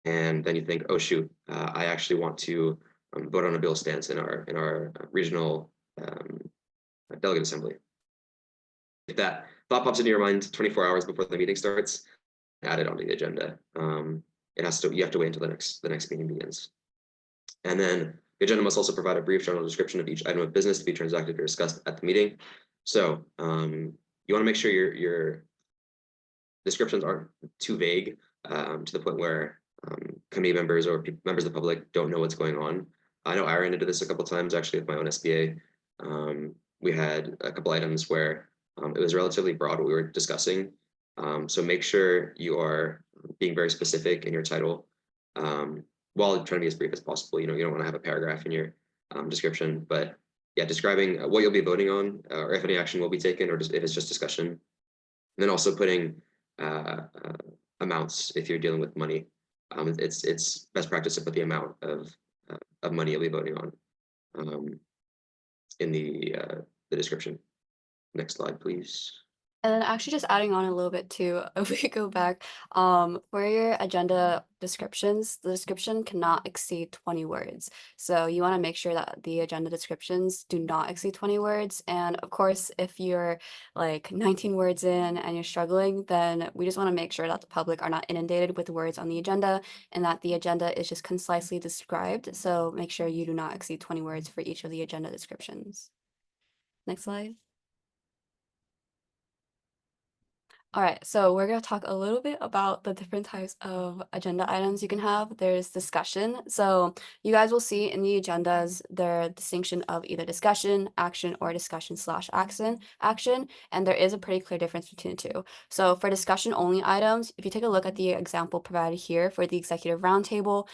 And then you think, oh shoot, I actually want to vote on a bill stance in our regional delegate assembly. If that thought pops into your mind 24 hours before the meeting starts, add it onto the agenda. You have to wait until the next meeting begins. And then the agenda must also provide a brief general description of each item of business to be transacted or discussed at the meeting. So you want to make sure your descriptions aren't too vague to the point where committee members or members of the public don't know what's going on. I know I ran into this a couple times actually with my own SBA. We had a couple items where it was relatively broad what we were discussing. So make sure you are being very specific in your title while trying to be as brief as possible. You don't want to have a paragraph in your description, but yeah, describing what you'll be voting on or if any action will be taken or just if it's just discussion. And then also putting amounts if you're dealing with money. It's best practice to put the amount of money you'll be voting on in the description. Next slide, please. And then actually just adding on a little bit too, if we go back, for your agenda descriptions, the description cannot exceed 20 words. So you want to make sure that the agenda descriptions do not exceed 20 words. And of course, if you're like 19 words in and you're struggling, then we just want to make sure that the public are not inundated with words on the agenda and that the agenda is just concisely described. So make sure you do not exceed 20 words for each of the agenda descriptions. Next slide. All right, so we're going to talk a little bit about the different types of agenda items you can have. There's discussion. So you guys will see in the agendas the distinction of either discussion, action, or discussion/action, and there is a pretty clear difference between the two. So for discussion only items, if you take a look at the example provided here for the executive roundtable,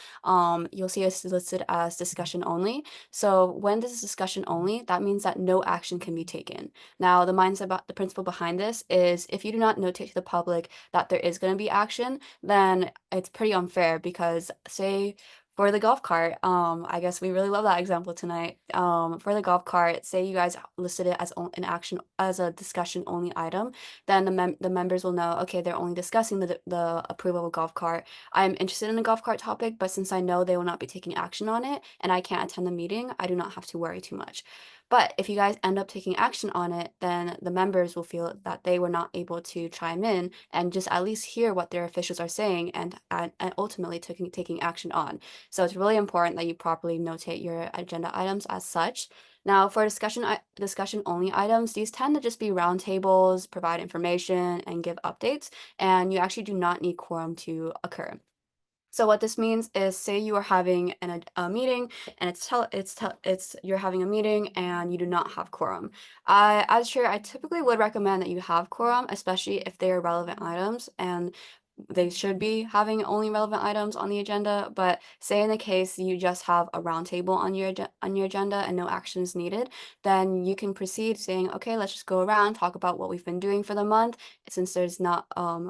you'll see it's listed as discussion only. So when this is discussion only, that means that no action can be taken. Now, the mindset about the principle behind this is if you do not notate to the public that there is going to be action, then it's pretty unfair because say for the golf cart, I guess we really love that example tonight. For the golf cart, say you guys listed it as an action as a discussion only item, then the members will know, okay, they're only discussing the approval of a golf cart. I'm interested in the golf cart topic, but since I know they will not be taking action on it and I can't attend the meeting, I do not have to worry too much. But if you guys end up taking action on it, then the members will feel that they were not able to chime in and just at least hear what their officials are saying and ultimately taking action on. So it's really important that you properly notate your agenda items as such. Now, for discussion only items, these tend to just be roundtables, provide information, and give updates, and you actually do not need quorum to occur. So what this means is, say you are having a meeting, and you're having a meeting and you do not have quorum. As chair, I typically would recommend that you have quorum, especially if they are relevant items. And they should be having only relevant items on the agenda, but say in the case you just have a roundtable on your agenda and no actions needed, then you can proceed saying, okay, let's just go around, talk about what we've been doing for the month, since there's not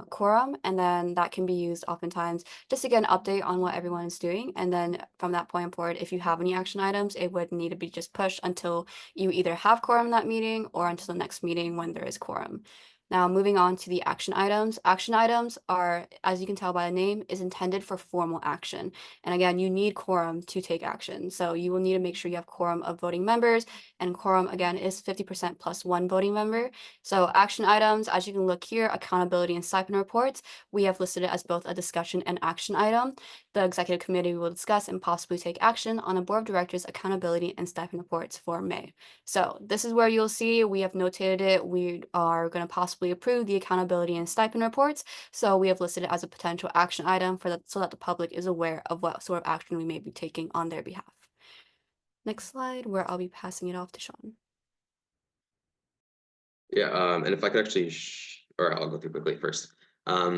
quorum, and then that can be used oftentimes just to get an update on what everyone is doing. And then from that point forward, if you have any action items, it would need to be just pushed until you either have quorum in that meeting or until the next meeting when there is quorum. Now, moving on to the action items. Action items are, as you can tell by the name, is intended for formal action. And again, you need quorum to take action. So you will need to make sure you have quorum of voting members, and quorum again is 50% plus 1 voting member. So action items, as you can look here, accountability and stipend reports, we have listed it as both a discussion and action item. The executive committee will discuss and possibly take action on the board of directors accountability and stipend reports for May. So this is where you'll see we have notated it. We are going to possibly approve the accountability and stipend reports. So we have listed it as a potential action item for that, so that the public is aware of what sort of action we may be taking on their behalf. Next slide, where I'll be passing it off to Sean. Yeah, and if I could actually, or I'll go through quickly first.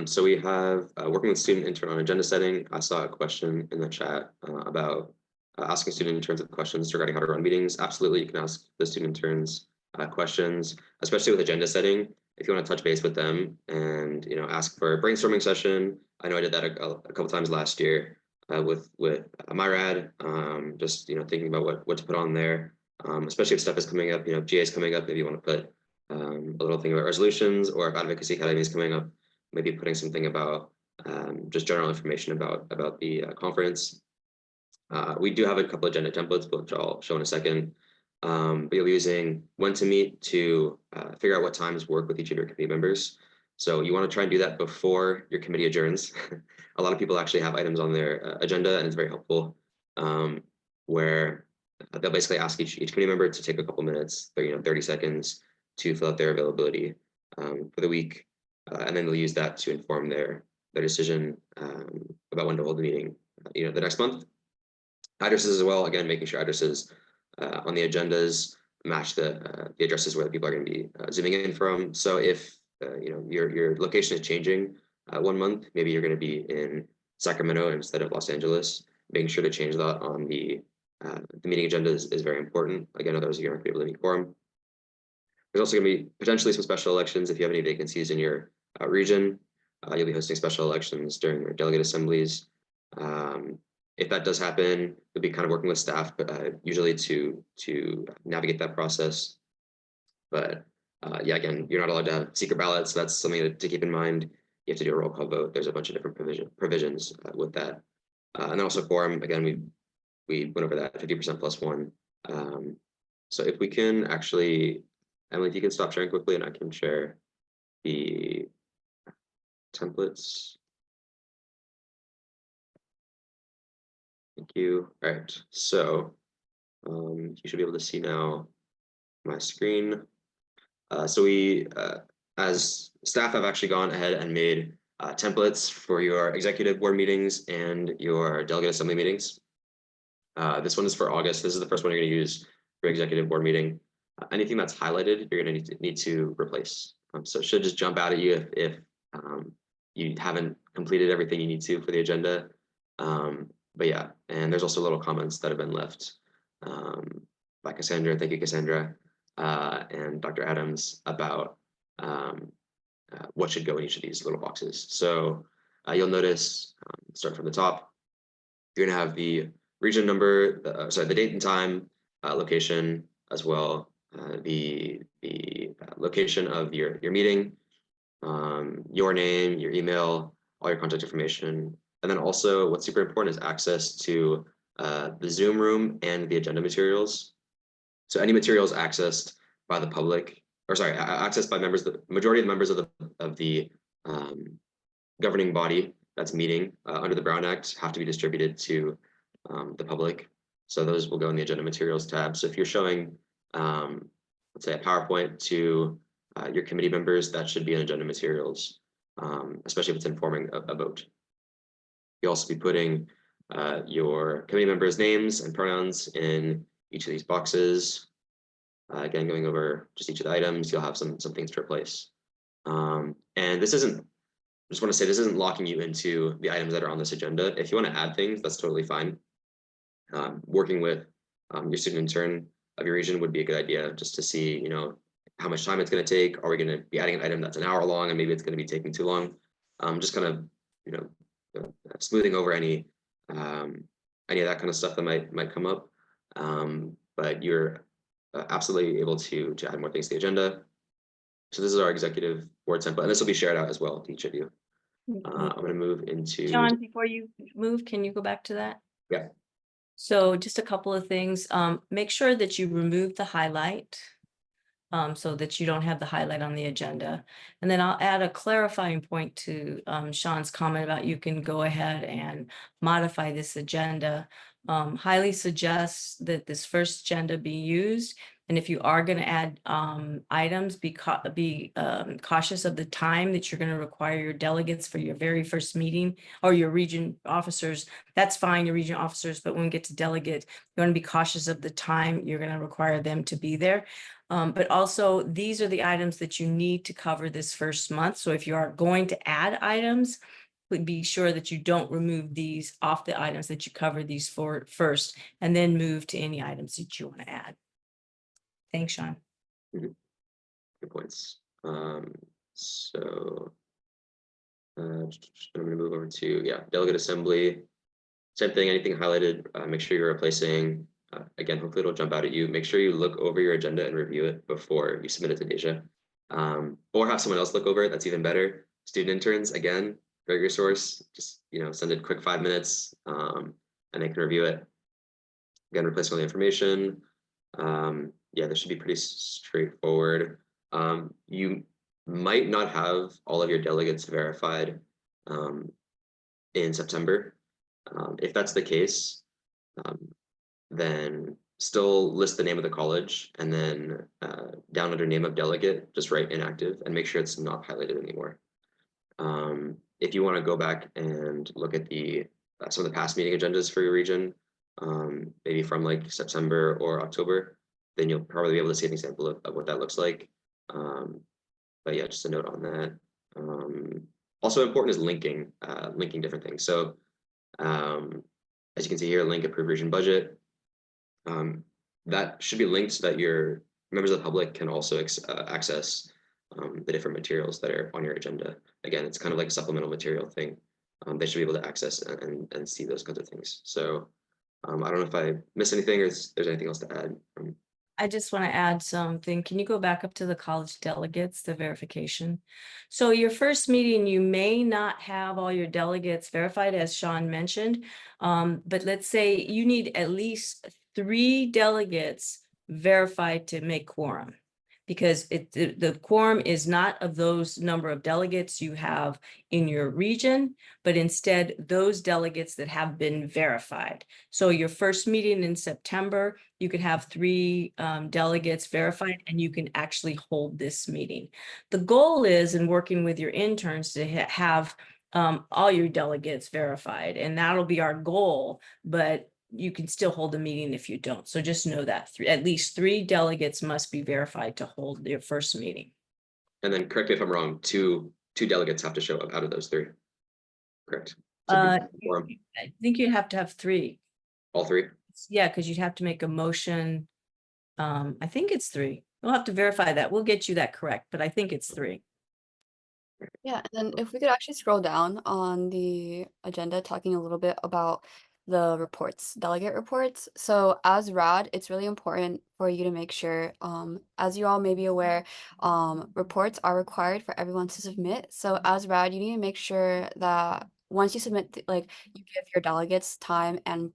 So we have working with student intern on agenda setting. I saw a question in the chat about asking student interns questions regarding how to run meetings. Absolutely, you can ask the student interns questions, especially with agenda setting. If you want to touch base with them and ask for a brainstorming session. I know I did that a couple times last year with MyRad. Just thinking about what to put on there, especially if stuff is coming up. GA is coming up. Maybe you want to put a little thing about resolutions, or if Advocacy Academy is coming up, maybe putting something about just general information about the conference. We do have a couple of agenda templates, which I'll show in a second. But you'll be using when to meet to figure out what times work with each of your committee members. So you want to try and do that before your committee adjourns. A lot of people actually have items on their agenda, and it's very helpful, where they'll basically ask each committee member to take a couple minutes, 30 seconds, to fill out their availability for the week, and then they'll use that to inform their decision about when to hold the meeting, the next month. Addresses as well. Again, making sure addresses on the agendas match the addresses where the people are going to be zooming in from. So if your location is changing 1 month, maybe you're going to be in Sacramento instead of Los Angeles. Making sure to change that on the meeting agenda is very important. Again, otherwise you're not going to be able to meet quorum. There's also going to be potentially some special elections if you have any vacancies in your region. You'll be hosting special elections during your delegate assemblies. If that does happen, you'll be kind of working with staff, usually to navigate that process. But yeah, again, you're not allowed to have secret ballots. So that's something to keep in mind. You have to do a roll call vote. There's a bunch of different provisions with that. And then also quorum, again, we went over that 50% plus 1. So if we can actually, Emily, if you can stop sharing quickly and I can share the templates. Thank you. All right, so you should be able to see now my screen. So we, as staff, have actually gone ahead and made templates for your executive board meetings and your delegate assembly meetings. This one is for August. This is the first one you're going to use for executive board meeting. Anything that's highlighted, you're going to need to replace. So it should just jump out at you if you haven't completed everything you need to for the agenda. But yeah, and there's also little comments that have been left by Cassandra. Thank you, Cassandra, and Dr. Adams about what should go in each of these little boxes. So you'll notice, start from the top, you're going to have the region number, the date and time, location, as well, the location of your meeting, your name, your email, all your contact information. And then also what's super important is access to the Zoom room and the agenda materials. So any materials accessed by the public, or sorry, accessed by members, the majority of the members of the governing body that's meeting under the Brown Act have to be distributed to the public. So those will go in the agenda materials tab. So if you're showing, let's say, a PowerPoint to your committee members, that should be in agenda materials, especially if it's informing a vote. You'll also be putting your committee members' names and pronouns in each of these boxes. Again, going over just each of the items, you'll have some things to replace. And this isn't just want to say this isn't locking you into the items that are on this agenda. If you want to add things, that's totally fine. Working with your student intern of your region would be a good idea, just to see, you know, how much time it's going to take. Are we going to be adding an item that's an hour long and maybe it's going to be taking too long? Just kind of, you know, smoothing over any of that kind of stuff that might come up. But you're absolutely able to add more things to the agenda. So this is our executive board template, and this will be shared out as well to each of you. I'm going to move into John, before you move, can you go back to that? Yeah. So just a couple of things. Make sure that you remove the highlight so that you don't have the highlight on the agenda. And then I'll add a clarifying point to Sean's comment about you can go ahead and modify this agenda. Highly suggest that this first agenda be used. And if you are going to add items, be cautious of the time that you're going to require your delegates for your very first meeting, or your region officers. That's fine, your region officers, but when we get to delegate, you want to be cautious of the time you're going to require them to be there. But also, these are the items that you need to cover this first month. So if you are going to add items, be sure that you don't remove these off the items, that you cover these for first, and then move to any items that you want to add. Thanks, Sean. good points. So I'm going to move over to delegate assembly. Same thing. Anything highlighted, make sure you're replacing. Again, hopefully it'll jump out at you. Make sure you look over your agenda and review it before you submit it to Deja, or have someone else look over it. That's even better. Student interns, again, great resource. Just, you know, send it a quick 5 minutes, and they can review it. Again, replacing all the information. Yeah, this should be pretty straightforward. You might not have all of your delegates verified in September. If that's the case, then still list the name of the college, and then down under name of delegate, just write inactive and make sure it's not highlighted anymore. If you want to go back and look at the some of the past meeting agendas for your region, maybe from like September or October, then you'll probably be able to see an example of what that looks like. But yeah, just a note on that. Also important is linking different things. So as you can see here, link approved region budget. That should be linked so that your members of the public can also access the different materials that are on your agenda. Again, it's kind of like a supplemental material thing. They should be able to access and see those kinds of things. So I don't know if I missed anything or if there's anything else to add. I just want to add something. Can you go back up to the college delegates, the verification? So your first meeting, you may not have all your delegates verified, as Sean mentioned. But let's say you need at least 3 delegates verified to make quorum, because the quorum is not of those number of delegates you have in your region, but instead those delegates that have been verified. So your first meeting in September, you could have 3 delegates verified, and you can actually hold this meeting. The goal is, in working with your interns, to have all your delegates verified, and that'll be our goal, but you can still hold a meeting if you don't. So just know that at least 3 delegates must be verified to hold your first meeting. And then correct me if I'm wrong, two delegates have to show up out of those 3. Correct. I think you'd have to have 3. All 3? Yeah, because you'd have to make a motion. I think it's 3. We'll have to verify that. We'll get you that correct, but I think it's 3. Yeah, and then if we could actually scroll down on the agenda, talking a little bit about the reports, delegate reports. So as RAD, it's really important for you to make sure, as you all may be aware, reports are required for everyone to submit. So as RAD, you need to make sure that once you submit, you give your delegates time and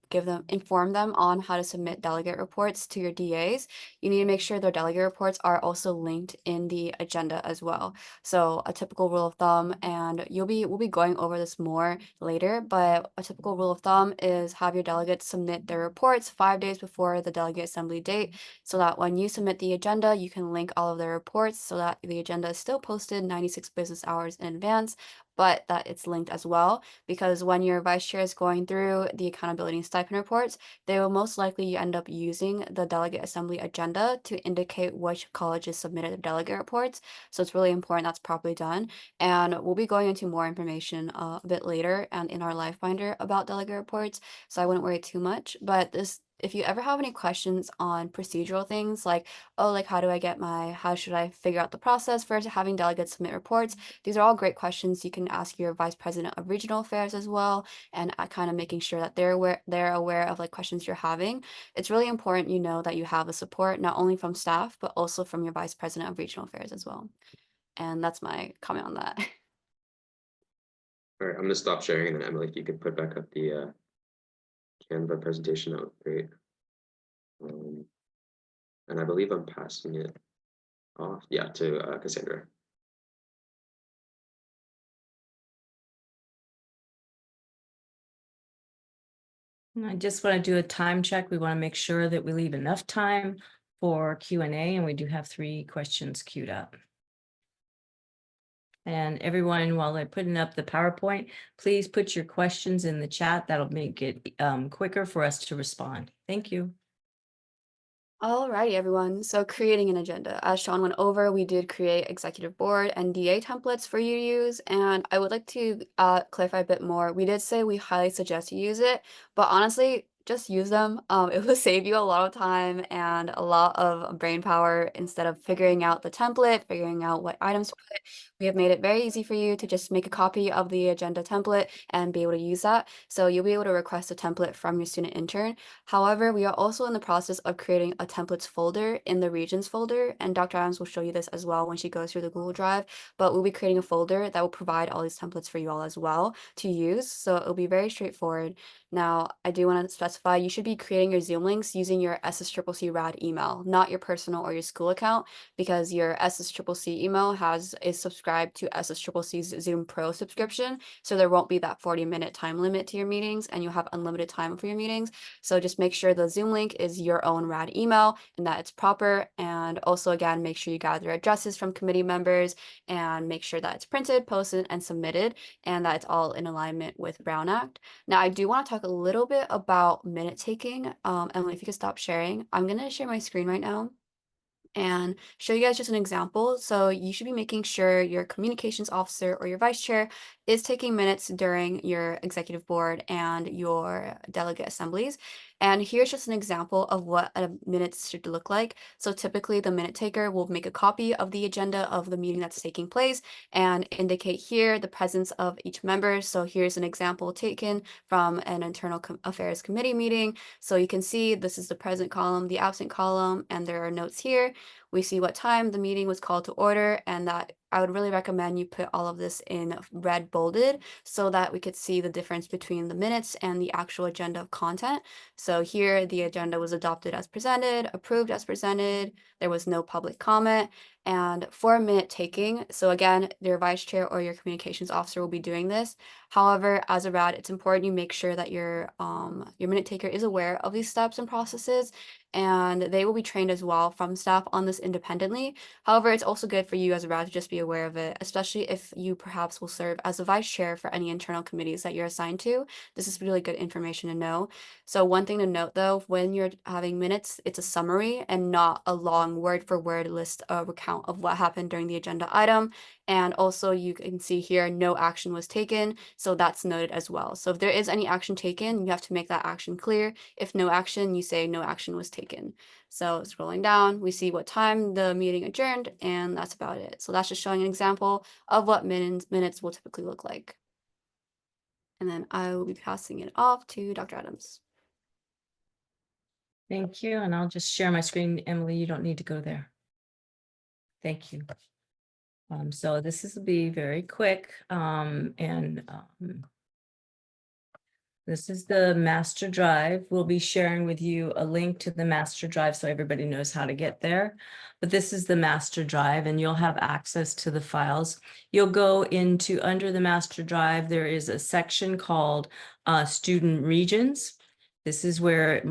inform them on how to submit delegate reports to your DAs. You need to make sure their delegate reports are also linked in the agenda as well. So a typical rule of thumb, and we'll be going over this more later, but a typical rule of thumb is have your delegates submit their reports 5 days before the delegate assembly date, so that when you submit the agenda, you can link all of their reports so that the agenda is still posted 96 business hours in advance, but that it's linked as well. because when your vice chair is going through the accountability and stipend reports, they will most likely end up using the delegate assembly agenda to indicate which colleges submitted the delegate reports. So it's really important that's properly done. And we'll be going into more information a bit later and in our live binder about delegate reports. So I wouldn't worry too much. But if you ever have any questions on procedural things like, oh, like how should I figure out the process for having delegates submit reports? These are all great questions you can ask your vice president of regional affairs as well, and kind of making sure that they're aware of like questions you're having. It's really important you know that you have the support not only from staff but also from your vice president of regional affairs as well. And that's my comment on that. All right, I'm gonna stop sharing, and then Emily, if you could put back up the Canva presentation, that would be great. And I believe I'm passing it off, yeah, to Cassandra. And I just want to do a time check. We want to make sure that we leave enough time for Q&A, and we do have 3 questions queued up. And everyone, while they're putting up the PowerPoint, please put your questions in the chat. That'll make it quicker for us to respond. Thank you. Alrighty, everyone. So creating an agenda. As Sean went over, we did create executive board and DA templates for you to use. And I would like to clarify a bit more. We did say we highly suggest you use it, but honestly, just use them. It will save you a lot of time and a lot of brain power instead of figuring out the template, figuring out what items to put. We have made it very easy for you to just make a copy of the agenda template and be able to use that. So you'll be able to request a template from your student intern. However, we are also in the process of creating a templates folder in the regions folder, and Dr. Adams will show you this as well when she goes through the Google Drive, but we'll be creating a folder that will provide all these templates for you all as well to use. So it'll be very straightforward. Now, I do want to specify you should be creating your Zoom links using your SSCCC RAD email, not your personal or your school account, because your SSCCC email is subscribed to SSCCC's Zoom Pro subscription. So there won't be that 40-minute time limit to your meetings, and you'll have unlimited time for your meetings. So just make sure the Zoom link is your own RAD email and that it's proper. And also, again, make sure you gather addresses from committee members and make sure that it's printed, posted, and submitted, and that it's all in alignment with Brown Act. Now, I do want to talk a little bit about minute taking. Emily, if you could stop sharing. I'm going to share my screen right now and show you guys just an example. So you should be making sure your communications officer or your vice chair is taking minutes during your executive board and your delegate assemblies. And here's just an example of what a minutes should look like. So typically the minute taker will make a copy of the agenda of the meeting that's taking place and indicate here the presence of each member. So here's an example taken from an internal affairs committee meeting. So you can see this is the present column, the absent column, and there are notes here. We see what time the meeting was called to order, and that I would really recommend you put all of this in red bolded so that we could see the difference between the minutes and the actual agenda of content. So here the agenda was adopted as presented, approved as presented, there was no public comment, and for minute taking, so again, your vice chair or your communications officer will be doing this. However, as a RAD, it's important you make sure that your minute taker is aware of these steps and processes, and they will be trained as well from staff on this independently. However, it's also good for you as a RAD to just be aware of it, especially if you perhaps will serve as a vice chair for any internal committees that you're assigned to. This is really good information to know. So one thing to note though, when you're having minutes, it's a summary and not a long word for word list of account of what happened during the agenda item. And also you can see here, no action was taken. So that's noted as well. So if there is any action taken, you have to make that action clear. If no action, you say no action was taken. So scrolling down, we see what time the meeting adjourned, and that's about it. So that's just showing an example of what minutes will typically look like. And then I will be passing it off to Dr. Adams. Thank you. And I'll just share my screen. Emily, you don't need to go there. Thank you. So this will be very quick. This is the master drive. We'll be sharing with you a link to the master drive so everybody knows how to get there. But this is the master drive and you'll have access to the files. You'll go into under the master drive, there is a section called student regions. This is where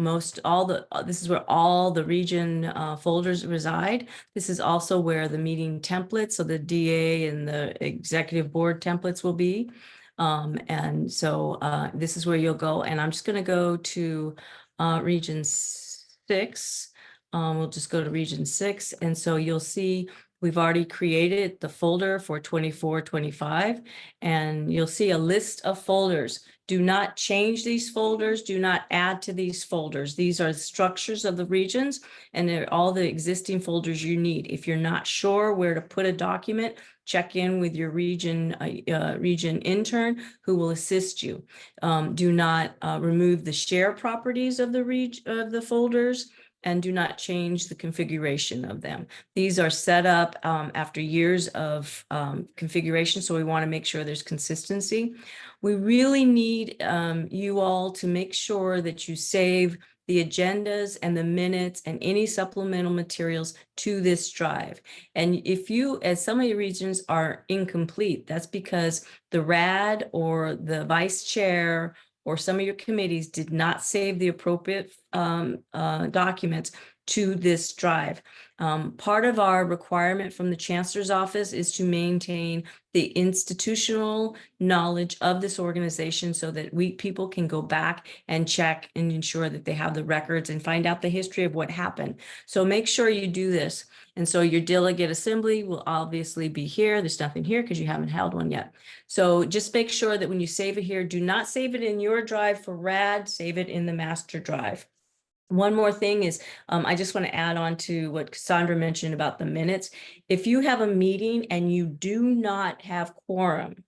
all the region folders reside. This is also where the meeting templates, so the DA and the executive board templates will be. And so this is where you'll go. And I'm just going to go to Region 6. We'll just go to Region 6. And so you'll see we've already created the folder for 24-25, and you'll see a list of folders. Do not change these folders. Do not add to these folders. These are the structures of the regions, and they're all the existing folders you need. If you're not sure where to put a document, check in with your region intern who will assist you. Do not remove the share properties of the folders, and do not change the configuration of them. These are set up after years of configuration, so we want to make sure there's consistency. We really need you all to make sure that you save the agendas and the minutes and any supplemental materials to this drive. And if you, as some of your regions are incomplete, that's because the RAD or the vice chair or some of your committees did not save the appropriate documents to this drive. Part of our requirement from the Chancellor's Office is to maintain the institutional knowledge of this organization so that people can go back and check and ensure that they have the records and find out the history of what happened. So make sure you do this. And so your delegate assembly will obviously be here. There's nothing here because you haven't held one yet. So just make sure that when you save it here, do not save it in your drive for RAD, save it in the master drive. One more thing is, I just want to add on to what Cassandra mentioned about the minutes. If you have a meeting and you do not have quorum,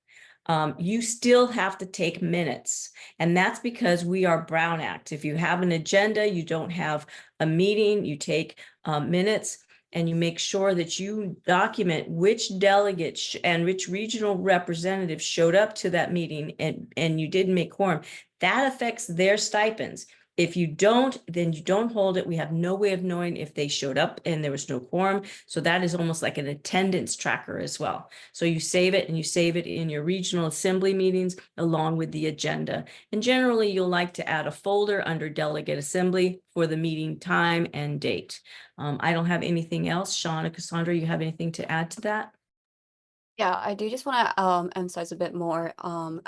you still have to take minutes. And that's because we are Brown Act. If you have an agenda, you don't have a meeting, you take minutes, and you make sure that you document which delegates and which regional representatives showed up to that meeting and you didn't make quorum. That affects their stipends. If you don't, then you don't hold it. We have no way of knowing if they showed up and there was no quorum. So that is almost like an attendance tracker as well. So you save it, and you save it in your regional assembly meetings along with the agenda. And generally, you'll like to add a folder under delegate assembly for the meeting time and date. I don't have anything else. Sean or Cassandra, you have anything to add to that? Yeah, I do just want to emphasize a bit more.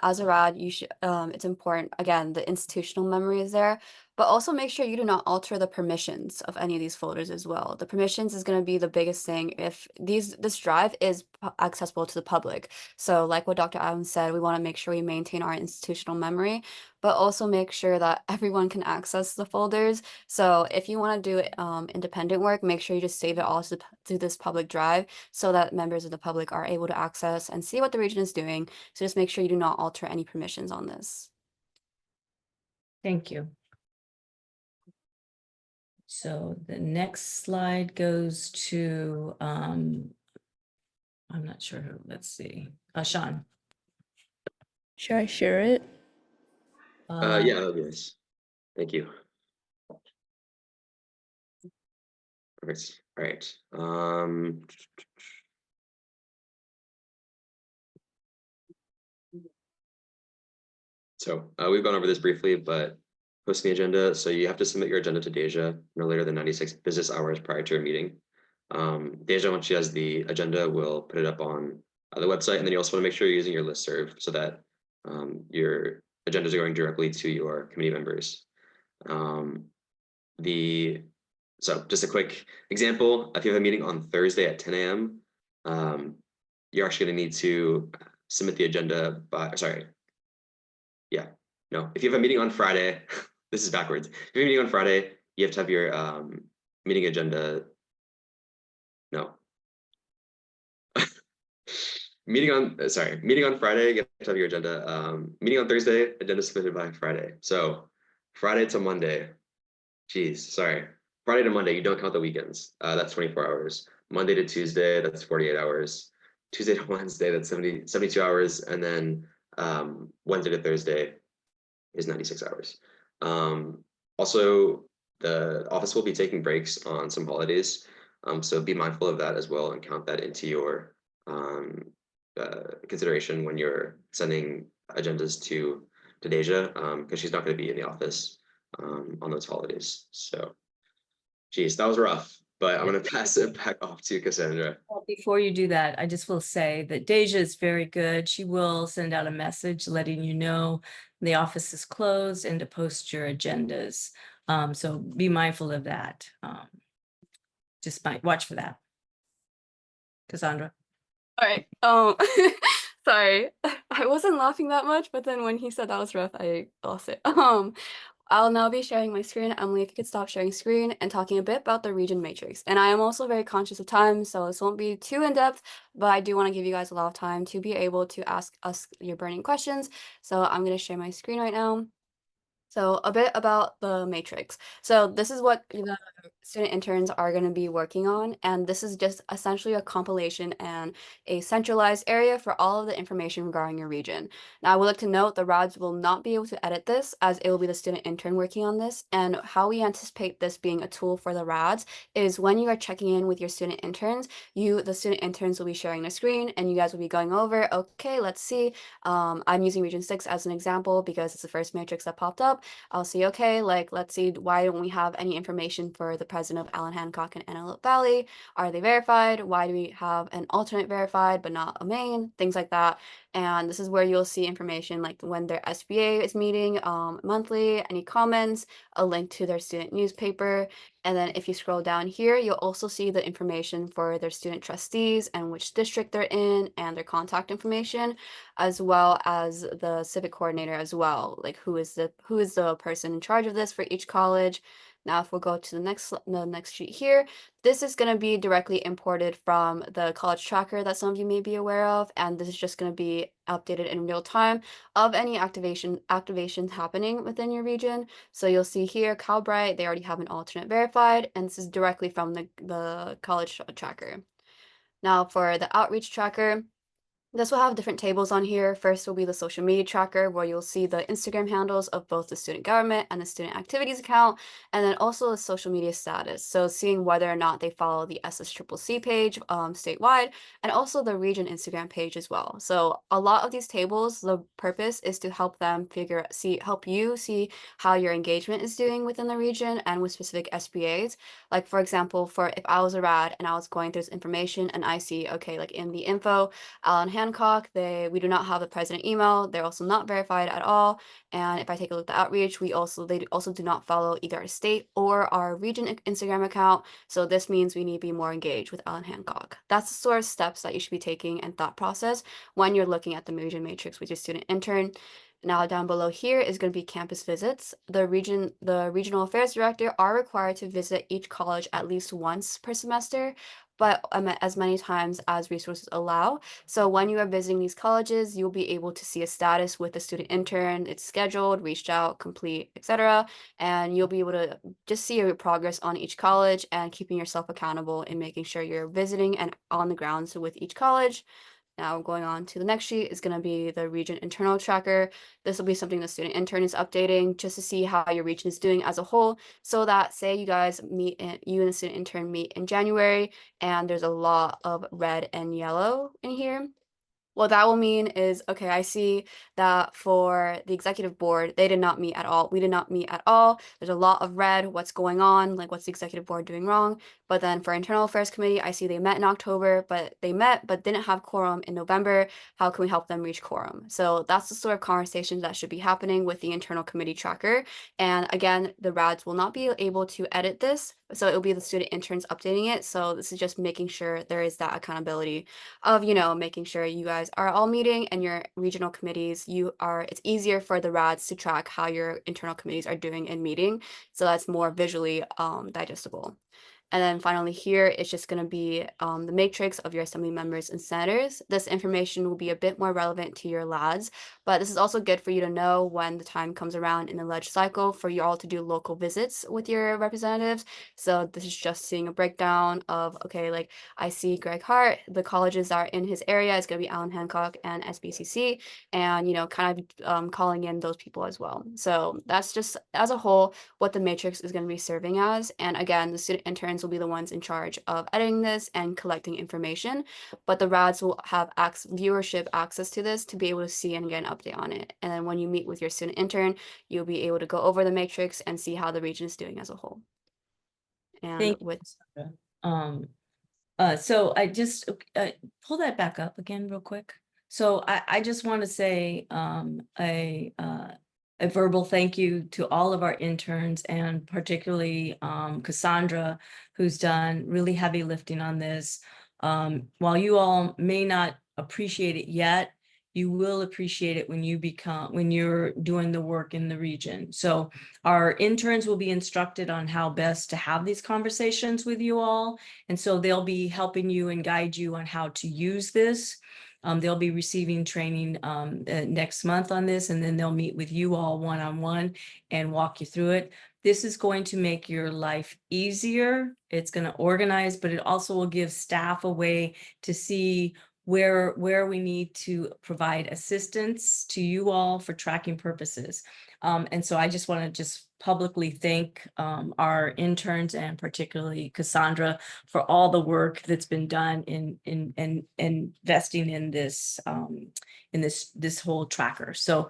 As a RAD, you should it's important, again, the institutional memory is there, but also make sure you do not alter the permissions of any of these folders as well. The permissions is going to be the biggest thing if this drive is accessible to the public. So like what Dr. Adams said, we want to make sure we maintain our institutional memory, but also make sure that everyone can access the folders. So if you want to do independent work, make sure you just save it all to this public drive so that members of the public are able to access and see what the region is doing. So just make sure you do not alter any permissions on this. Thank you. So the next slide goes to, I'm not sure who, let's see, Sean. Should I share it? Yeah, that'd be nice. Thank you. Perfect. All right. So we've gone over this briefly, but posting the agenda. So you have to submit your agenda to Deja no later than 96 business hours prior to your meeting. Deja, once she has the agenda, will put it up on the website, and then you also want to make sure you're using your listserv so that your agendas are going directly to your committee members. So just a quick example, if you have a meeting on Thursday at 10 a.m., you're actually going to need to submit the agenda by, if you have a meeting on Friday, this is backwards. If you have a meeting on Friday, you have to have your meeting agenda. No. Meeting on Friday, you have to have your agenda. Meeting on Thursday, agenda submitted by Friday. So Friday to Monday, Friday to Monday, you don't count the weekends. That's 24 hours. Monday to Tuesday, that's 48 hours. Tuesday to Wednesday, that's 72 hours. And then Wednesday to Thursday is 96 hours. Also, the office will be taking breaks on some holidays. So be mindful of that as well and count that into your consideration when you're sending agendas to Deja, because she's not going to be in the office on those holidays. So, geez, that was rough. but I'm gonna pass it back off to Cassandra. Well, before you do that, I just will say that Deja is very good. She will send out a message letting you know the office is closed and to post your agendas. So be mindful of that. Just watch for that. Cassandra. All right. Sorry, I wasn't laughing that much, but then when he said that was rough, I lost it. I'll now be sharing my screen. Emily, if you could stop sharing screen and talking a bit about the region matrix. And I am also very conscious of time, so this won't be too in-depth, but I do want to give you guys a lot of time to be able to ask us your burning questions. So I'm going to share my screen right now. So a bit about the matrix. So this is what the student interns are going to be working on, and this is just essentially a compilation and a centralized area for all of the information regarding your region. Now, I would like to note the RADs will not be able to edit this, as it will be the student intern working on this, and how we anticipate this being a tool for the RADs is when you are checking in with your student interns, the student interns will be sharing the screen, and you guys will be going over, okay, let's see, I'm using Region 6 as an example because it's the first matrix that popped up. I'll see, okay, like, let's see, why don't we have any information for the president of Allen Hancock and Antelope Valley? Are they verified? Why do we have an alternate verified but not a main? Things like that. And this is where you'll see information like when their SBA is meeting monthly, any comments, a link to their student newspaper. And then if you scroll down here, you'll also see the information for their student trustees and which district they're in and their contact information, as well as the civic coordinator as well, like who is the person in charge of this for each college. Now, if we'll go to the next sheet here, this is going to be directly imported from the college tracker that some of you may be aware of, and this is just going to be updated in real time of any activations happening within your region. So you'll see here, Calbright, they already have an alternate verified, and this is directly from the college tracker. Now, for the outreach tracker, this will have different tables on here. First will be the social media tracker, where you'll see the Instagram handles of both the student government and the student activities account, and then also the social media status. So seeing whether or not they follow the SSCCC page statewide, and also the region Instagram page as well. So a lot of these tables, the purpose is to help them help you see how your engagement is doing within the region and with specific SBAs. Like for example, if I was a RAD and I was going through this information and I see, okay, like in the info, Allen Hancock, we do not have the president email. They're also not verified at all. And if I take a look at the outreach, they also do not follow either our state or our region Instagram account. So this means we need to be more engaged with Allen Hancock. That's the sort of steps that you should be taking and thought process when you're looking at the region matrix with your student intern. Now down below here is going to be campus visits. The regional affairs director are required to visit each college at least once per semester, but as many times as resources allow. So when you are visiting these colleges, you'll be able to see a status with the student intern. It's scheduled, reached out, complete, etc. And you'll be able to just see your progress on each college and keeping yourself accountable in making sure you're visiting and on the ground with each college. Now going on to the next sheet is going to be the region internal tracker. This will be something the student intern is updating just to see how your region is doing as a whole, so that say you guys you and the student intern meet in January and there's a lot of red and yellow in here. What that will mean is, okay, I see that for the executive board, they did not meet at all. We did not meet at all. There's a lot of red. What's going on? Like, what's the executive board doing wrong? But then for internal affairs committee, I see they met in October, but didn't have quorum in November. How can we help them reach quorum? So that's the sort of conversations that should be happening with the internal committee tracker. And again, the RADs will not be able to edit this. So it'll be the student interns updating it. So this is just making sure there is that accountability of, making sure you guys are all meeting and your regional committees, it's easier for the RADs to track how your internal committees are doing in meeting. So that's more visually digestible. And then finally here, it's just going to be the matrix of your assembly members and senators. This information will be a bit more relevant to your LADs, but this is also good for you to know when the time comes around in the ledge cycle for you all to do local visits with your representatives. So this is just seeing a breakdown of, okay, like I see Greg Hart, the colleges that are in his area is going to be Allen Hancock and SBCC, and, kind of calling in those people as well. So that's just as a whole what the matrix is going to be serving as. And again, the student interns will be the ones in charge of editing this and collecting information, but the RADs will have viewership access to this to be able to see and get an update on it. And then when you meet with your student intern, you'll be able to go over the matrix and see how the region is doing as a whole. And Thank you, with Cassandra. So I just pull that back up again real quick. So I just want to say a verbal thank you to all of our interns, and particularly Cassandra, who's done really heavy lifting on this. While you all may not appreciate it yet, you will appreciate it when you're doing the work in the region. So our interns will be instructed on how best to have these conversations with you all. And so they'll be helping you and guide you on how to use this. They'll be receiving training next month on this, and then they'll meet with you all one-on-one and walk you through it. This is going to make your life easier. It's going to organize, but it also will give staff a way to see where we need to provide assistance to you all for tracking purposes. And so I just want to publicly thank our interns, and particularly Cassandra, for all the work that's been done in investing in this this whole tracker. So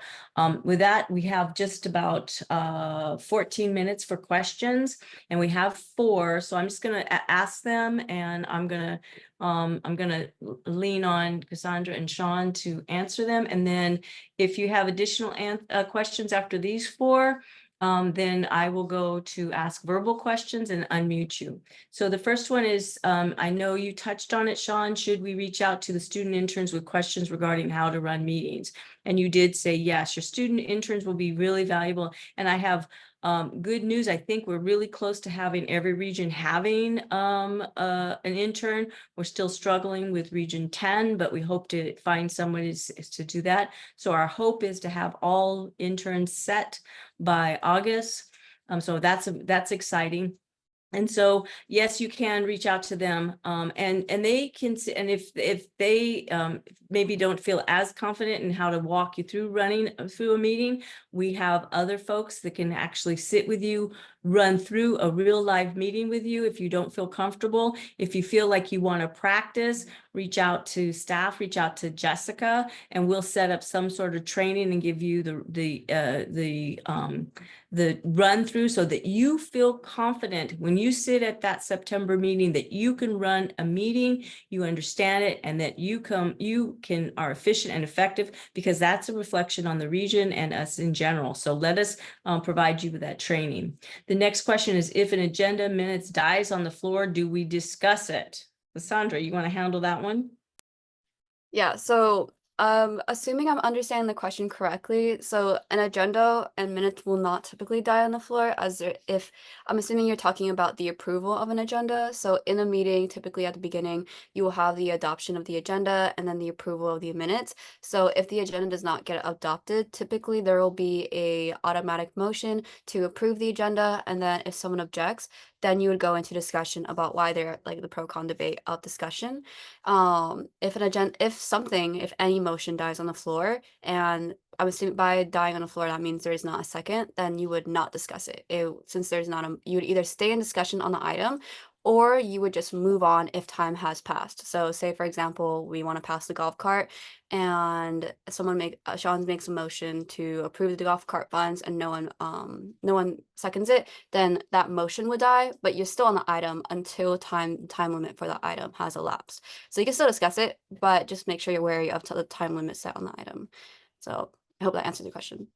with that, we have just about 14 minutes for questions, and we have 4. So I'm just going to ask them, and I'm going to lean on Cassandra and Sean to answer them. And then if you have additional questions after these 4, then I will go to ask verbal questions and unmute you. So the first one is, I know you touched on it, Sean, should we reach out to the student interns with questions regarding how to run meetings? And you did say, yes, your student interns will be really valuable. And I have good news. I think we're really close to having every region having an intern. We're still struggling with Region 10, but we hope to find someone to do that. So our hope is to have all interns set by August. So that's exciting. And so, yes, you can reach out to them, and they can, and if they maybe don't feel as confident in how to walk you through running through a meeting, we have other folks that can actually sit with you, run through a real live meeting with you if you don't feel comfortable. If you feel like you want to practice, reach out to staff, reach out to Jessica, and we'll set up some sort of training and give you the run through so that you feel confident when you sit at that September meeting that you can run a meeting, you understand it, and that you are efficient and effective, because that's a reflection on the region and us in general. So let us provide you with that training. The next question is, if an agenda minutes dies on the floor, do we discuss it? Cassandra, you want to handle that one? Yeah, so assuming I'm understanding the question correctly, so an agenda and minutes will not typically die on the floor, if I'm assuming you're talking about the approval of an agenda. So in a meeting, typically at the beginning, you will have the adoption of the agenda and then the approval of the minutes. So if the agenda does not get adopted, typically there will be a automatic motion to approve the agenda, and then if someone objects, then you would go into discussion about why they're like the pro-con debate of discussion. If any motion dies on the floor, and I'm assuming by dying on the floor, that means there is not a second, then you would not discuss it. Since there's not you would either stay in discussion on the item, or you would just move on if time has passed. So say, for example, we want to pass the golf cart, and Sean makes a motion to approve the golf cart funds, and no one seconds it, then that motion would die, but you're still on the item until time limit for the item has elapsed. So you can still discuss it, but just make sure you're wary of the time limit set on the item. So I hope that answers your question.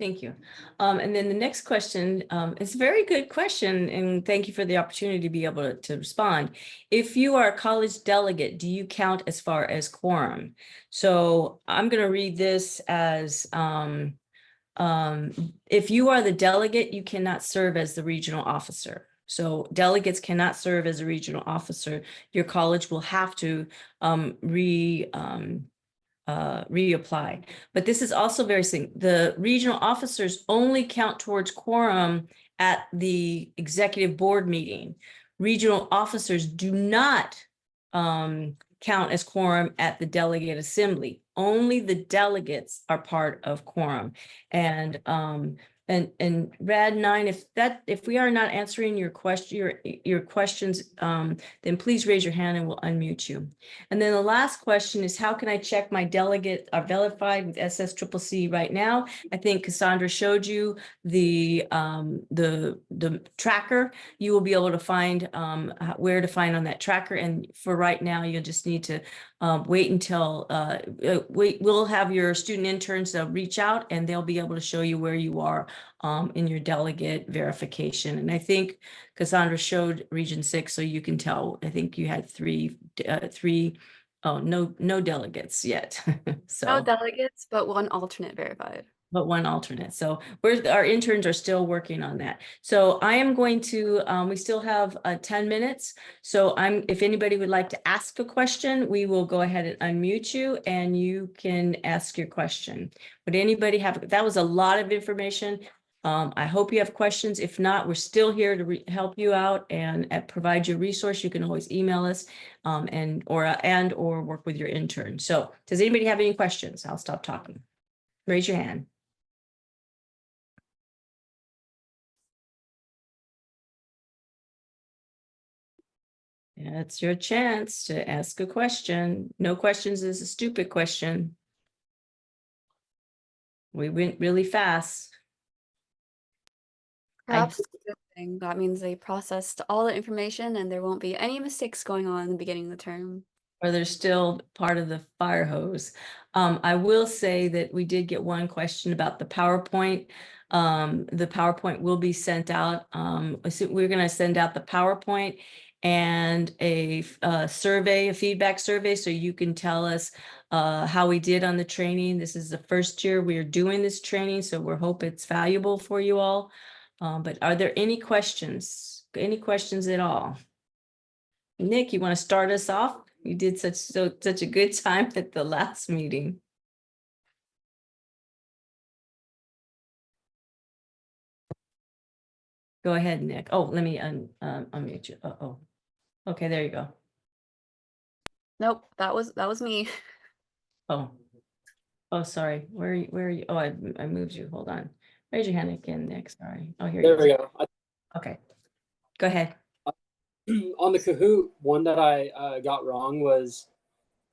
Thank you. And then the next question is a very good question, and thank you for the opportunity to be able to respond. If you are a college delegate, do you count as far as quorum? So I'm going to read this as if you are the delegate, you cannot serve as the regional officer. So delegates cannot serve as a regional officer. Your college will have to reapply. But this is also very simple. The regional officers only count towards quorum at the executive board meeting. Regional officers do not count as quorum at the delegate assembly. Only the delegates are part of quorum. And And Rad 9, if we are not answering your questions, then please raise your hand and we'll unmute you. And then the last question is, how can I check my delegate are verified with SSCCC right now? I think Cassandra showed you the tracker. You will be able to find where to find on that tracker. And for right now, you'll just need to wait until we'll have your student interns reach out and they'll be able to show you where you are in your delegate verification. And I think Cassandra showed Region 6, so you can tell. I think you had three. Oh, no delegates yet. So No delegates, but one alternate verified. but one alternate. So our interns are still working on that. So I am going to, we still have 10 minutes. So if anybody would like to ask a question, we will go ahead and unmute you and you can ask your question. Would anybody have, that was a lot of information. I hope you have questions. If not, we're still here to help you out and provide you a resource. You can always email us or work with your intern. So does anybody have any questions? I'll stop talking. Raise your hand. Yeah, it's your chance to ask a question. No questions is a stupid question. We went really fast. Perhaps it's a good thing. That means they processed all the information and there won't be any mistakes going on in the beginning of the term. Or they're still part of the fire hose. I will say that we did get one question about the PowerPoint. The PowerPoint will be sent out. So we're going to send out the PowerPoint and a survey, a feedback survey, so you can tell us how we did on the training. This is the first year we are doing this training, so we hope it's valuable for you all. But are there any questions? Any questions at all? Nick, you want to start us off? You did such a good time at the last meeting. Go ahead, Nick. Oh, let me unmute you. Oh, okay, there you go. Nope, that was me. Oh, sorry. Where are you? Oh, I moved you. Hold on. Raise your hand again, Nick. Sorry. Oh, here you There we go. go. Okay, go ahead. On the Kahoot, one that I got wrong was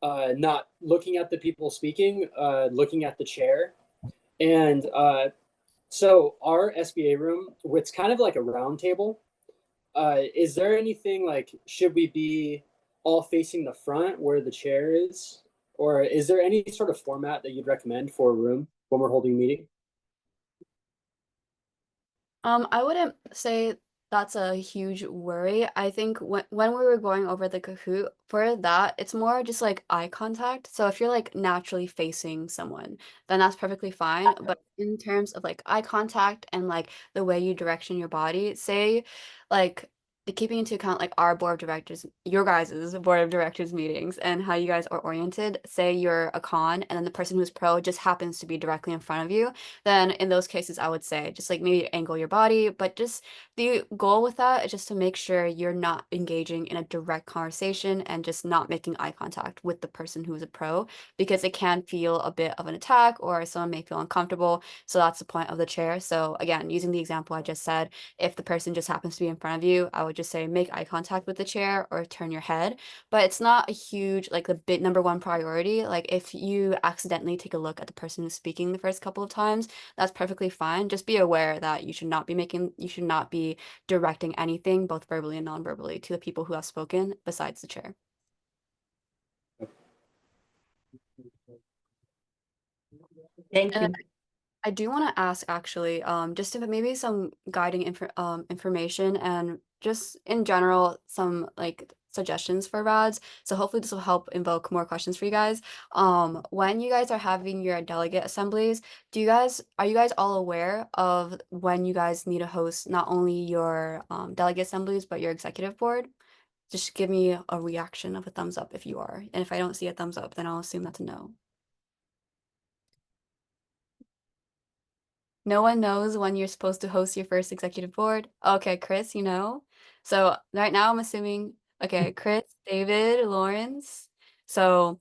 not looking at the people speaking, looking at the chair. And so our SBA room, it's kind of like a round table. Is there anything like, should we be all facing the front where the chair is? Or is there any sort of format that you'd recommend for a room when we're holding a meeting? I wouldn't say that's a huge worry. I think when we were going over the Kahoot, for that, it's more just like eye contact. So if you're like naturally facing someone, then that's perfectly fine. But in terms of like eye contact and like the way you direction your body, say like keeping into account like our board of directors, your guys' board of directors meetings and how you guys are oriented, say you're a con and then the person who's pro just happens to be directly in front of you, then in those cases, I would say just like maybe angle your body, but just the goal with that is just to make sure you're not engaging in a direct conversation and just not making eye contact with the person who is a pro, because it can feel a bit of an attack or someone may feel uncomfortable. So that's the point of the chair. So again, using the example I just said, if the person just happens to be in front of you, I would just say make eye contact with the chair or turn your head. But it's not a huge, like the bit number one priority. Like if you accidentally take a look at the person who's speaking the first couple of times, that's perfectly fine. Just be aware that you should not be directing anything, both verbally and non-verbally, to the people who have spoken besides the chair. Thank you. And I do want to ask actually, just if maybe some guiding information and just in general, some like suggestions for RADs. So hopefully this will help invoke more questions for you guys. When you guys are having your delegate assemblies, are you guys all aware of when you guys need to host not only your delegate assemblies, but your executive board? Just give me a reaction of a thumbs up if you are. And if I don't see a thumbs up, then I'll assume that's a no. No one knows when you're supposed to host your first executive board. Okay, Chris, you know. So right now I'm assuming, okay, Chris, David, Lawrence. So,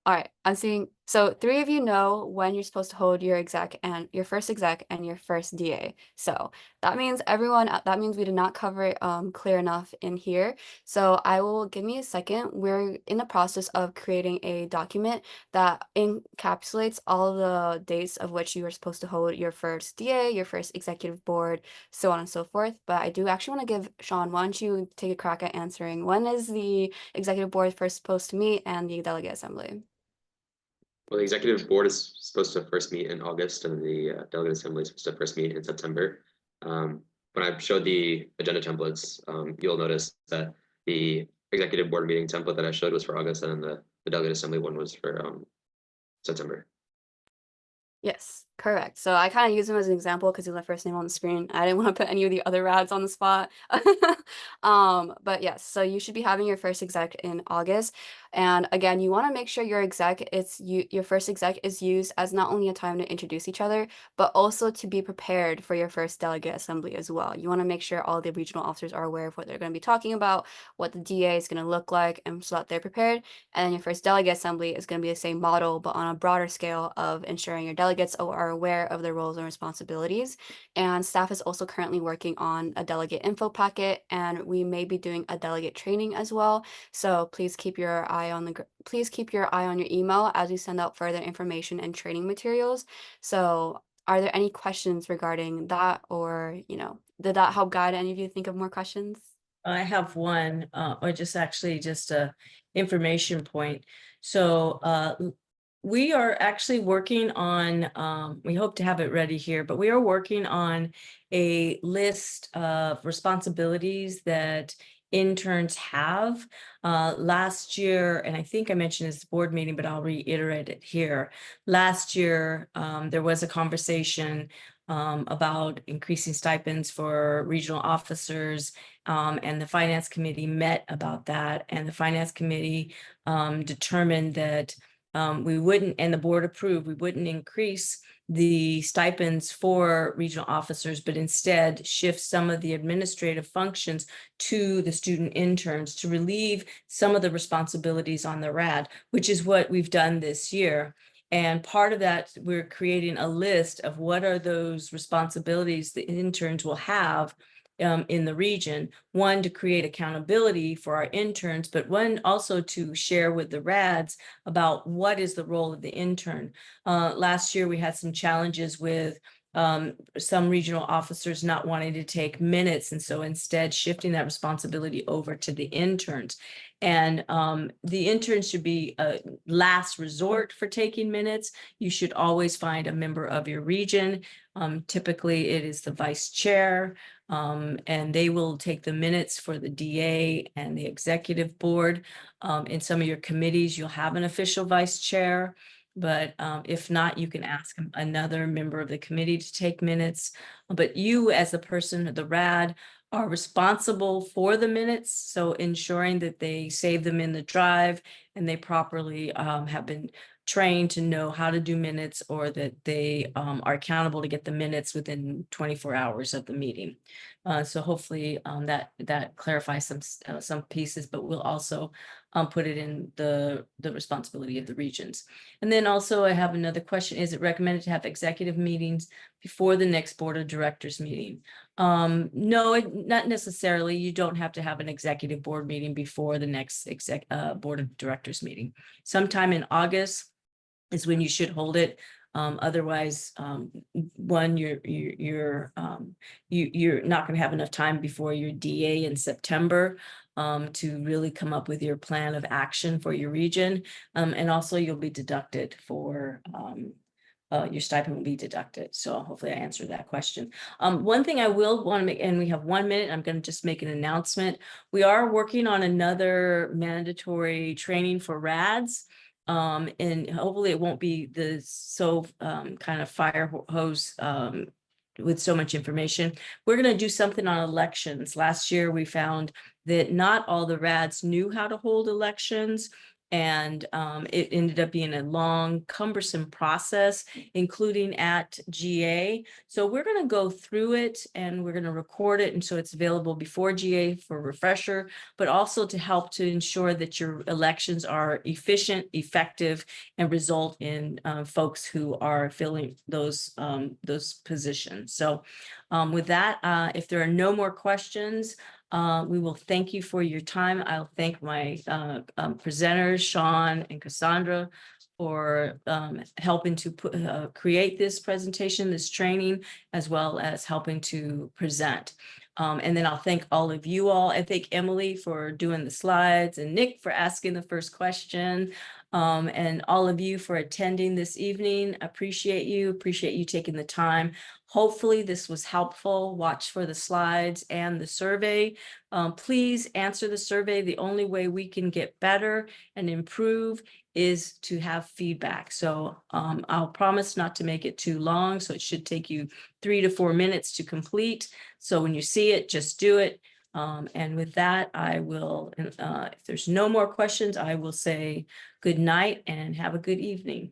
all right, I'm seeing So 3 of you know when you're supposed to hold your exec and your first exec and your first DA. So that means that means we did not cover it clear enough in here. So give me a second. We're in the process of creating a document that encapsulates all the dates of which you are supposed to hold your first DA, your first executive board, so on and so forth. But I do actually want to give Sean, why don't you take a crack at answering when is the executive board first supposed to meet and the delegate assembly? Well, the executive board is supposed to first meet in August, and the delegate assembly is supposed to first meet in September. When I showed the agenda templates, you'll notice that the executive board meeting template that I showed was for August, and then the delegate assembly one was for September. Yes, correct. So I kind of use him as an example because he's my first name on the screen. I didn't want to put any of the other rads on the spot. But yes, so you should be having your first exec in August. And again, you want to make sure your first exec is used as not only a time to introduce each other, but also to be prepared for your first delegate assembly as well. You want to make sure all the regional officers are aware of what they're going to be talking about, what the DA is going to look like, and so that they're prepared. And then your first delegate assembly is going to be the same model, but on a broader scale of ensuring your delegates are aware of their roles and responsibilities. And staff is also currently working on a delegate info packet, and we may be doing a delegate training as well. So please keep your eye on your email as we send out further information and training materials. So are there any questions regarding that, or, did that help guide any of you think of more questions? I have one, or just a information point. So we are actually working on, we hope to have it ready here, but we are working on a list of responsibilities that interns have. Last year, and I think I mentioned this board meeting, but I'll reiterate it here. Last year, there was a conversation about increasing stipends for regional officers, and the finance committee met about that, and the finance committee determined that we wouldn't, and the board approved, we wouldn't increase the stipends for regional officers, but instead shift some of the administrative functions to the student interns to relieve some of the responsibilities on the RAD, which is what we've done this year. And part of that, we're creating a list of what are those responsibilities the interns will have in the region. One, to create accountability for our interns, but one also to share with the RADs about what is the role of the intern. Last year, we had some challenges with some regional officers not wanting to take minutes, and so instead shifting that responsibility over to the interns. And the interns should be a last resort for taking minutes. You should always find a member of your region. Typically, it is the vice chair, and they will take the minutes for the DA and the executive board. In some of your committees, you'll have an official vice chair. But if not, you can ask another member of the committee to take minutes. But you, as the person, the RAD, are responsible for the minutes. So ensuring that they save them in the drive and they properly have been trained to know how to do minutes, or that they are accountable to get the minutes within 24 hours of the meeting. So hopefully that clarifies some pieces, but we'll also put it in the responsibility of the regions. And then also I have another question. Is it recommended to have executive meetings before the next board of directors meeting? No, not necessarily. You don't have to have an executive board meeting before the next board of directors meeting. Sometime in August is when you should hold it. Otherwise, one, you're not going to have enough time before your DA in September to really come up with your plan of action for your region. And also you'll be deducted for your stipend will be deducted. So hopefully I answered that question. One thing I will want to make, and we have 1 minute, I'm going to just make an announcement. We are working on another mandatory training for RADs. And hopefully it won't be kind of fire hose with so much information. We're going to do something on elections. Last year, we found that not all the RADs knew how to hold elections. And it ended up being a long, cumbersome process, including at GA. So we're going to go through it and we're going to record it. And so it's available before GA for refresher, but also to help to ensure that your elections are efficient, effective, and result in folks who are filling those positions. So with that, if there are no more questions, we will thank you for your time. I'll thank my presenters, Sean and Cassandra, for helping to create this presentation, this training, as well as helping to present. And then I'll thank all of you all. I thank Emily for doing the slides and Nick for asking the first question. And all of you for attending this evening. Appreciate you taking the time. Hopefully this was helpful. Watch for the slides and the survey. Please answer the survey. The only way we can get better and improve is to have feedback. So I'll promise not to make it too long. So it should take you 3 to 4 minutes to complete. So when you see it, just do it. And with that, I will, if there's no more questions, I will say good night and have a good evening.